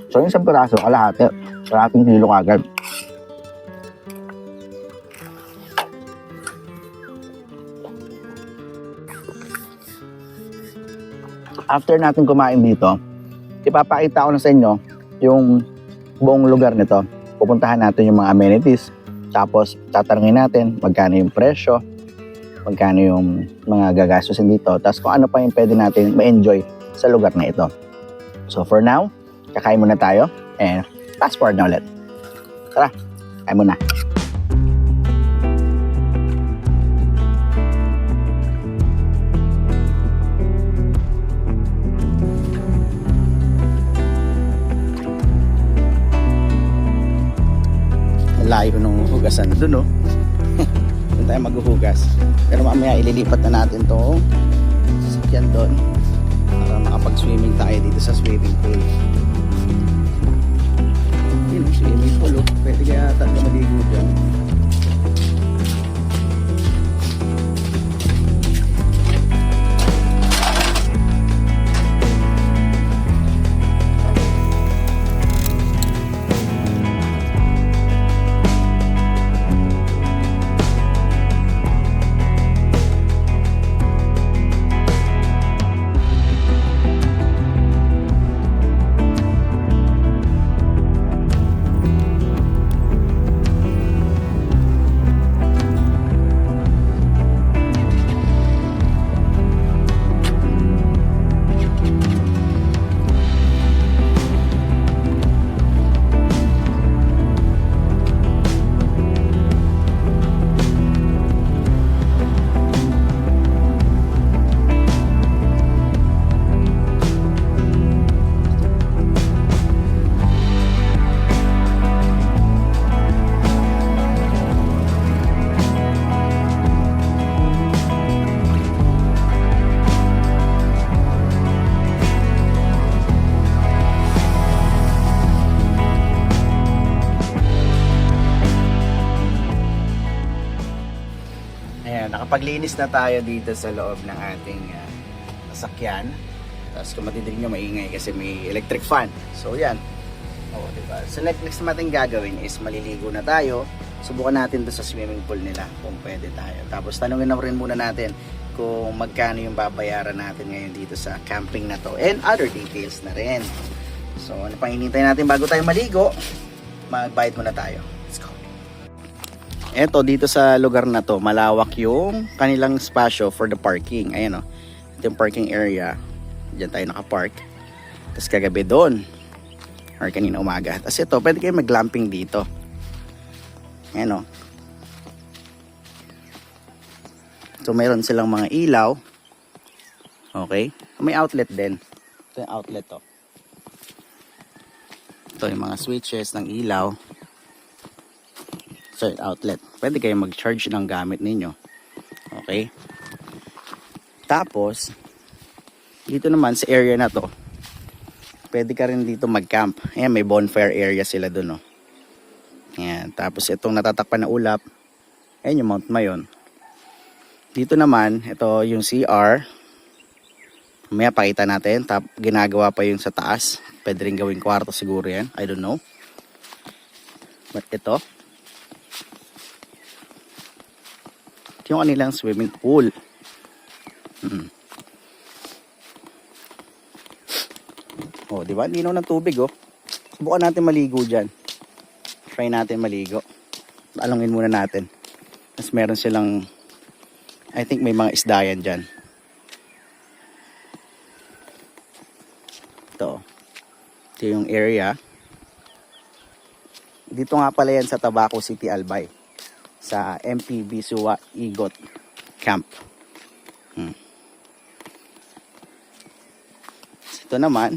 So yung 1 piraso, kalahati. Kalahating kilo kagad. After natin kumain dito, ipapakita ko na sa inyo yung buong lugar nito. Pupuntahan natin yung mga amenities. Tapos tatanungin natin magkano yung presyo, magkano yung mga gagastusin dito. Tapos kung ano pa yung pwede natin ma-enjoy sa lugar na ito. So for now, kakain muna tayo. And fast forward na ulit. Tara, kain muna. Layo nung hugasan na dun, oh. Doon tayo maghuhugas. Pero mamaya ililipat na natin to sasakyan doon para makapag-swimming tayo dito sa swimming pool. Yun, swimming pool, oh. Pwede kaya tayo maligo dyan. Nakapaglinis na tayo dito sa loob ng ating sasakyan. Tapos kung matidinig nyo, maingay kasi may electric fan. So yan. Oh, diba? So next natin gagawin is maliligo na tayo. Subukan natin to sa swimming pool nila kung pwede tayo. Tapos tanungin na rin muna natin kung magkano yung babayaran natin ngayon dito sa camping na to. And other details na rin. So ano pang hinintay natin bago tayo maligo? Magbayad muna tayo. Let's go. Eto, dito sa lugar na to, malawak yung kanilang spasyo for the parking. Ayan o. Ito yung parking area. Diyan tayo nakapark. Tapos kagabi doon. Or kanina umaga. Tapos ito, pwede kayo mag-glamping dito. Ayan o. So, mayroon silang mga ilaw. Okay. May outlet din. Ito yung outlet to. Ito yung mga switches ng ilaw. So, outlet. Pwede kayo mag-charge ng gamit ninyo. Okay. Tapos, dito naman sa area na to, pwede ka rin dito mag-camp. Ayan, may bonfire area sila dun, oh. Ayan. Tapos, itong natatakpan na ulap, ayan yung Mount Mayon. Dito naman, ito yung CR. Mamaya pakita natin. Ginagawa pa yung sa taas. Pwede rin gawing kwarto siguro yan. I don't know. But ito, yung kanilang swimming pool. Oh, di ba? Linaw ng tubig, oh. Subukan natin maligo diyan. Try natin maligo. Alungin muna natin. Tapos meron silang, I think may mga isda yan diyan. Ito. Ito yung area. Dito nga pala yan sa Tabaco City, Albay. Sa MPB Suwa Igot Camp. Ito naman,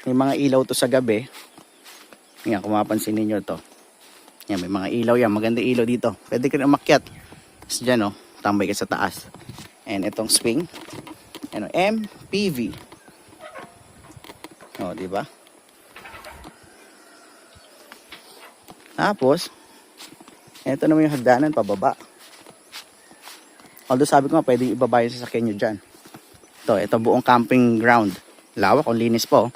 may mga ilaw to sa gabi. Yan, kung mapansin ninyo to. Yan, may mga ilaw yan. Maganda ilaw dito. Pwede ka rin umakyat. Tapos dyan, oh, tambay ka sa taas. And itong swing. Ano, MPV. Oh, di ba? Tapos, eto naman yung hagdanan pababa. Although sabi ko nga, pwede ibaba yung sasakyan nyo dyan. Ito buong camping ground. Lawak, ang linis po.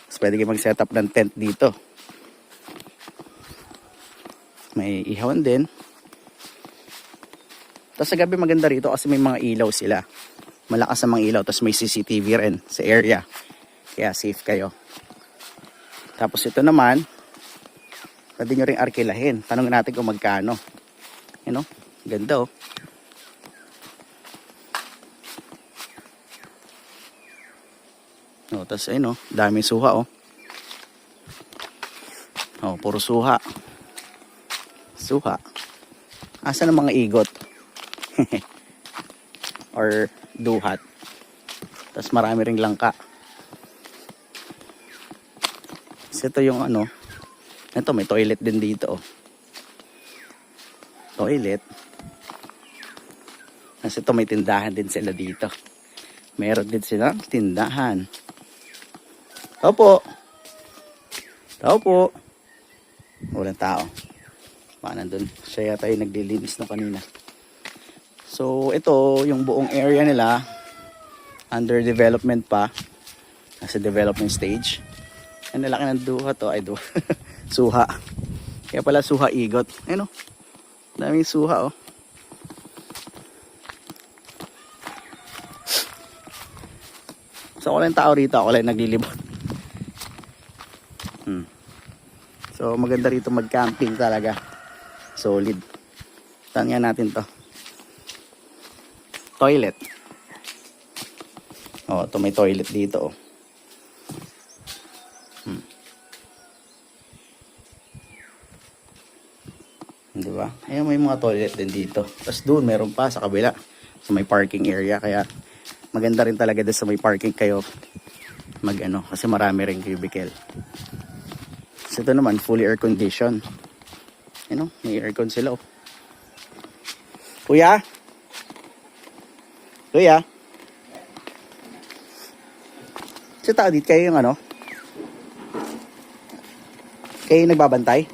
Tapos pwede kayo mag-set up ng tent dito. May ihawan din. Tapos sa gabi maganda rito kasi may mga ilaw sila. Malakas ang mga ilaw. Tapos may CCTV rin sa area. Kaya safe kayo. Tapos ito naman, pwede nyo rin arkilahin. Tanongin natin kung magkano. You know, ganda oh. Tapos ayun oh, daming suha oh. Puro suha. Suha. Asa ng mga igot? Or duhat. Tapos marami ring langka. Kasi ito yung ano, ito may toilet din dito oh. Toilet. Kasi ito may tindahan din sila dito. Meron din sila tindahan. Opo. Opo. Walang tao. Baka nandun. Siya yata yung naglilinis na kanina. So ito yung buong area nila. Under development pa. Nasa development stage. Ang lalaki ng duha to. Ay duha. Suha. Kaya pala suha igot. Ayun o. Daming suha oh. So walang tao rito. Ako lang naglilibot. So maganda rito mag-camping talaga. Solid. Tanyan natin to. Toilet. Ito may toilet dito oh. Diba? Ayun, may mga toilet din dito. Tapos doon meron pa sa kabila. Sa may parking area. Kaya maganda rin talaga doon sa may parking kayo mag-ano. Kasi marami rin cubicle. So ito naman fully air condition. You know, may aircon sila oh. Kuya? Kuya? Sa tao dito kayo yung ano? Kayo nagbabantay?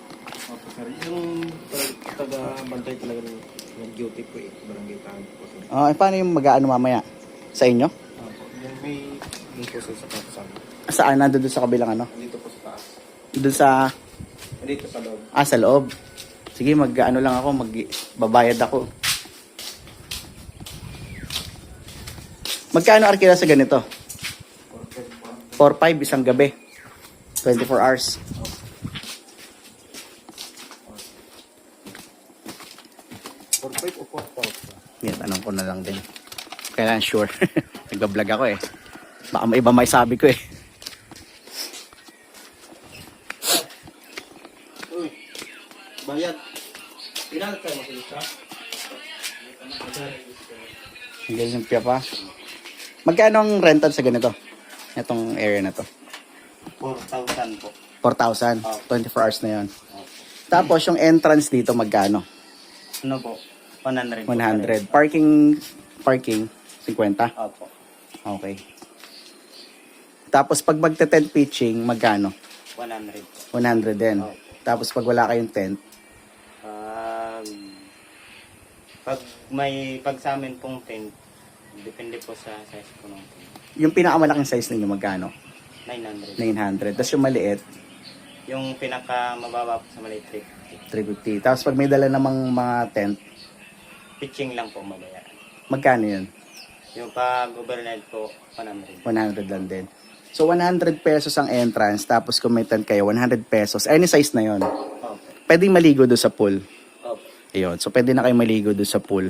Opo sir, yung taga-bantay talaga ng duty po eh, barangay tahan po sir. Paano yung mag-aano mamaya? Sa inyo? Opo, yan may dito sa kasama. Saan? Nandun sa kabilang ano? Dito po sa taas. Doon sa... Dito sa loob. sa loob. Sige, mag-ano lang ako, magbabayad ako. Magkano arkila sa ganito? 4-5 isang gabi. 24 hours. For 5 o 4,000? Yan, tanong ko na lang din. Kailan sure. Nagbablog ako eh. Baka may iba may sabi ko eh. Bayad. Pinag kayo masalit ha? Hindi lumpia pa. Magkano ang rental sa ganito? Itong area na to. 4,000 po. 4,000. 24 hours na yon. Tapos yung entrance dito magkano? Ano po? 100. 100. Parking 50. Opo. Okay. Tapos pag magte-tent pitching magkano? 100. 100 din. Opo. Tapos pag wala kayong tent, Pag sa amin pong tent, depende po sa size po ng tent. yung pinakamalaking size ninyo magkano? 900. 900. Tapos yung maliit, Yung pinaka mababa po sa maliit 350. Tapos pag may dala namang mga tent, pitching lang po mabayaran. magkano yun? Yung pag overnight po, 100. 100 lang din. So 100 pesos ang entrance, tapos kung may tent kayo, 100 pesos. Any size na yon. Opo. Pwedeng maligo doon sa pool. Opo. Ayun. So pwede na kayo maligo doon sa pool.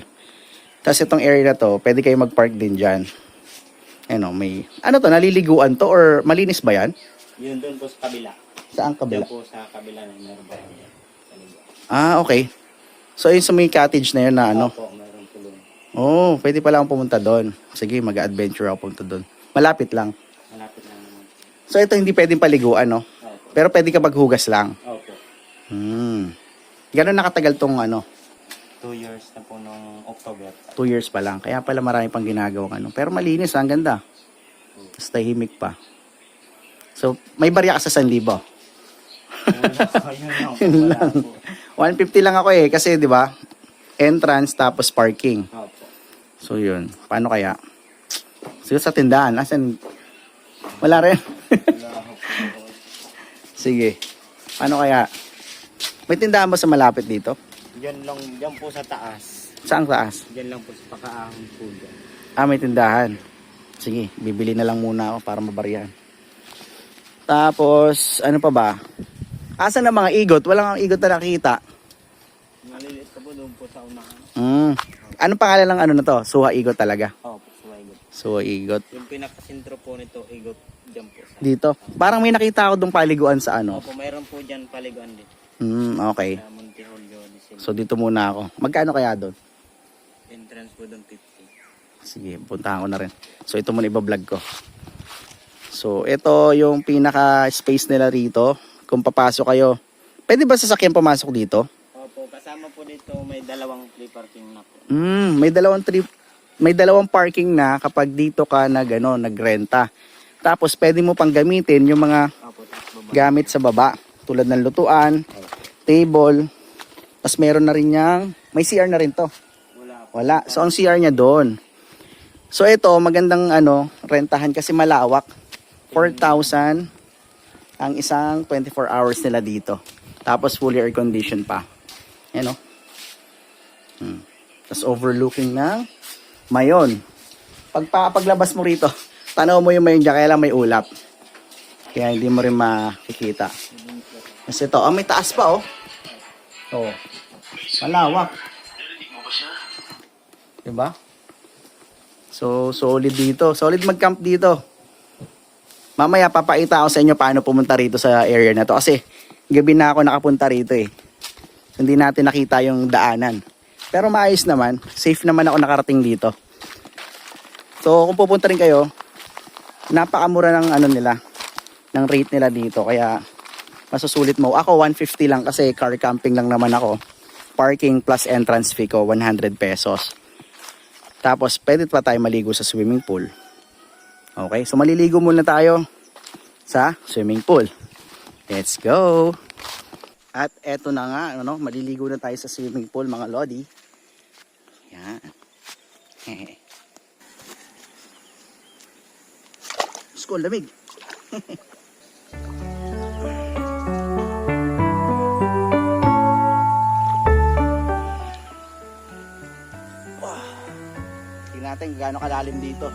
Tapos itong area na to, pwede kayo mag-park din dyan. Ano, may... Ano to, naliliguan to or malinis ba yan? Yun doon po sa kabila. Saan kabila? Doon po sa kabila na meron po. Okay. So yun sa may cottage na yun na ano? Opo, meron po doon. Oh, pwede pala akong pumunta doon. Sige, mag-adventure ako pumunta doon. Malapit lang. Malapit lang naman. So ito hindi pwedeng paliguan, no? Opo. Pero pwede ka maghugas lang. Opo. Gano'n nakatagal tong ano? 2 years na po nung October. 2 years pa lang. Kaya pala marami pang ginagawang ano. Pero malinis, ang ganda. Tapos tahimik pa. So, may barya ka sa 1,000. Ayun lang. Yun Wala lang. po. 150 lang ako eh. Kasi, di ba? Entrance tapos parking. Opo. So, yun. Paano kaya? Siguro sa tindahan. Asan? Wala rin. Wala ako po. Sige. Paano kaya? May tindahan ba sa malapit dito? Diyan lang, diyan po sa taas. Saan taas? Diyan lang po sa pakaahon po dyan. Ah, may tindahan. Sige, bibili na lang muna ako para mabaryahan. Tapos, ano pa ba? Asan na mga igot? Walang ang igot na nakita. Maliliit ka po doon po sa unahan. Anong pangalan ng ano na to? Suha Igot talaga. Opo, sa Igot. Suha Igot. Yung pinakasentro po nito, Igot, diyan po. Dito. Parang may nakita ako dong paliguan sa ano. Opo, mayroon po dyan paliguan din. Okay. Sa Montejolio. So dito muna ako. Magkano kaya doon? Entrance po doon 50. Sige, puntahan ko na rin. So ito muna iba-vlog ko. So ito yung pinaka-space nila rito. Kung papasok kayo. Pwede ba sasakyan pumasok dito? Opo, kasama po dito may dalawang free parking na po. May dalawang parking na kapag dito ka nagrenta. Tapos pwede mo pang gamitin yung mga Opo, tapos baba. gamit sa baba. Tulad ng lutuan, table. Tapos meron na rin niyang, may CR na rin to. Wala po. Wala. So ang CR niya doon. So ito, magandang rentahan kasi malawak. 4,000 ang isang 24 hours nila dito. Tapos fully air condition pa. Yan o. Tapos overlooking ng Mayon. Paglabas mo rito, tanaw mo yung Mayon dyan, kaya lang may ulap. Kaya hindi mo rin makikita. Kasi ito, may taas pa oh. Oh. Malawak. Diba? So, solid dito. Solid mag-camp dito. Mamaya papakita ako sa inyo paano pumunta rito sa area na to. Kasi gabi na ako nakapunta rito eh. Hindi natin nakita yung daanan. Pero maayos naman. Safe naman ako nakarating dito. So kung pupunta rin kayo, napakamura ng ng rate nila dito. Kaya masusulit mo. Ako 150 lang kasi car camping lang naman ako. Parking plus entrance fee ko 100 pesos. Tapos pwede pa tayo maligo sa swimming pool. Okay, so maliligo muna tayo sa swimming pool. Let's go! At eto na nga, maliligo na tayo sa swimming pool mga lodi. Yan. School, lamig. Tingnan natin kung gaano kalalim dito.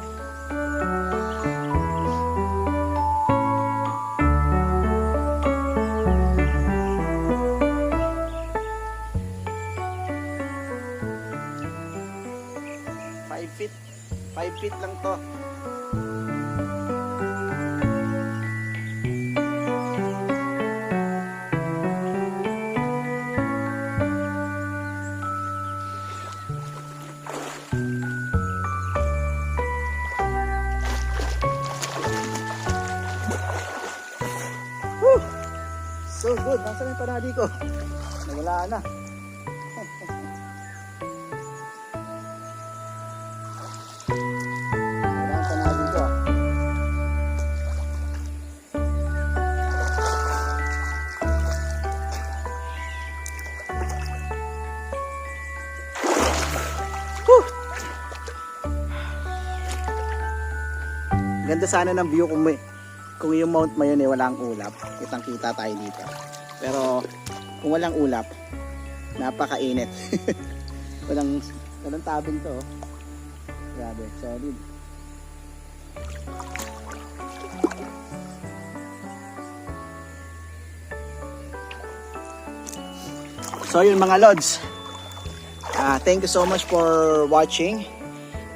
Five feet lang to. Whew! So good. Nasaan yung panali ko? Nawala na. Ganda sana ng view kung yung Mount Mayon walang ulap. Kitang-kita tayo dito. Pero kung walang ulap, napakainit. walang tabing to. Oh. Grabe, solid. So yun mga lods. Thank you so much for watching.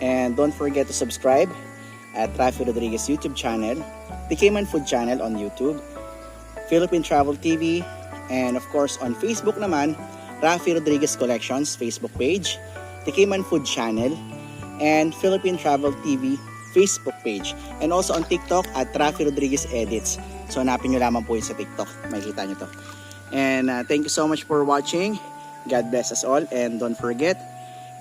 And don't forget to subscribe at Rafi Rodriguez YouTube channel, the Cayman Food channel on YouTube, Philippine Travel TV, and of course on Facebook naman, Rafi Rodriguez Collections Facebook page, the Cayman Food channel, and Philippine Travel TV Facebook page, and also on TikTok at Rafi Rodriguez Edits. So hanapin nyo lamang po yun sa TikTok, makikita nyo to. And thank you so much for watching. God bless us all, and don't forget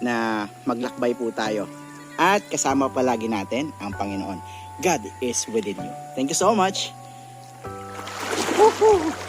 na maglakbay po tayo. At kasama palagi natin ang Panginoon. God is within you. Thank you so much. Woo!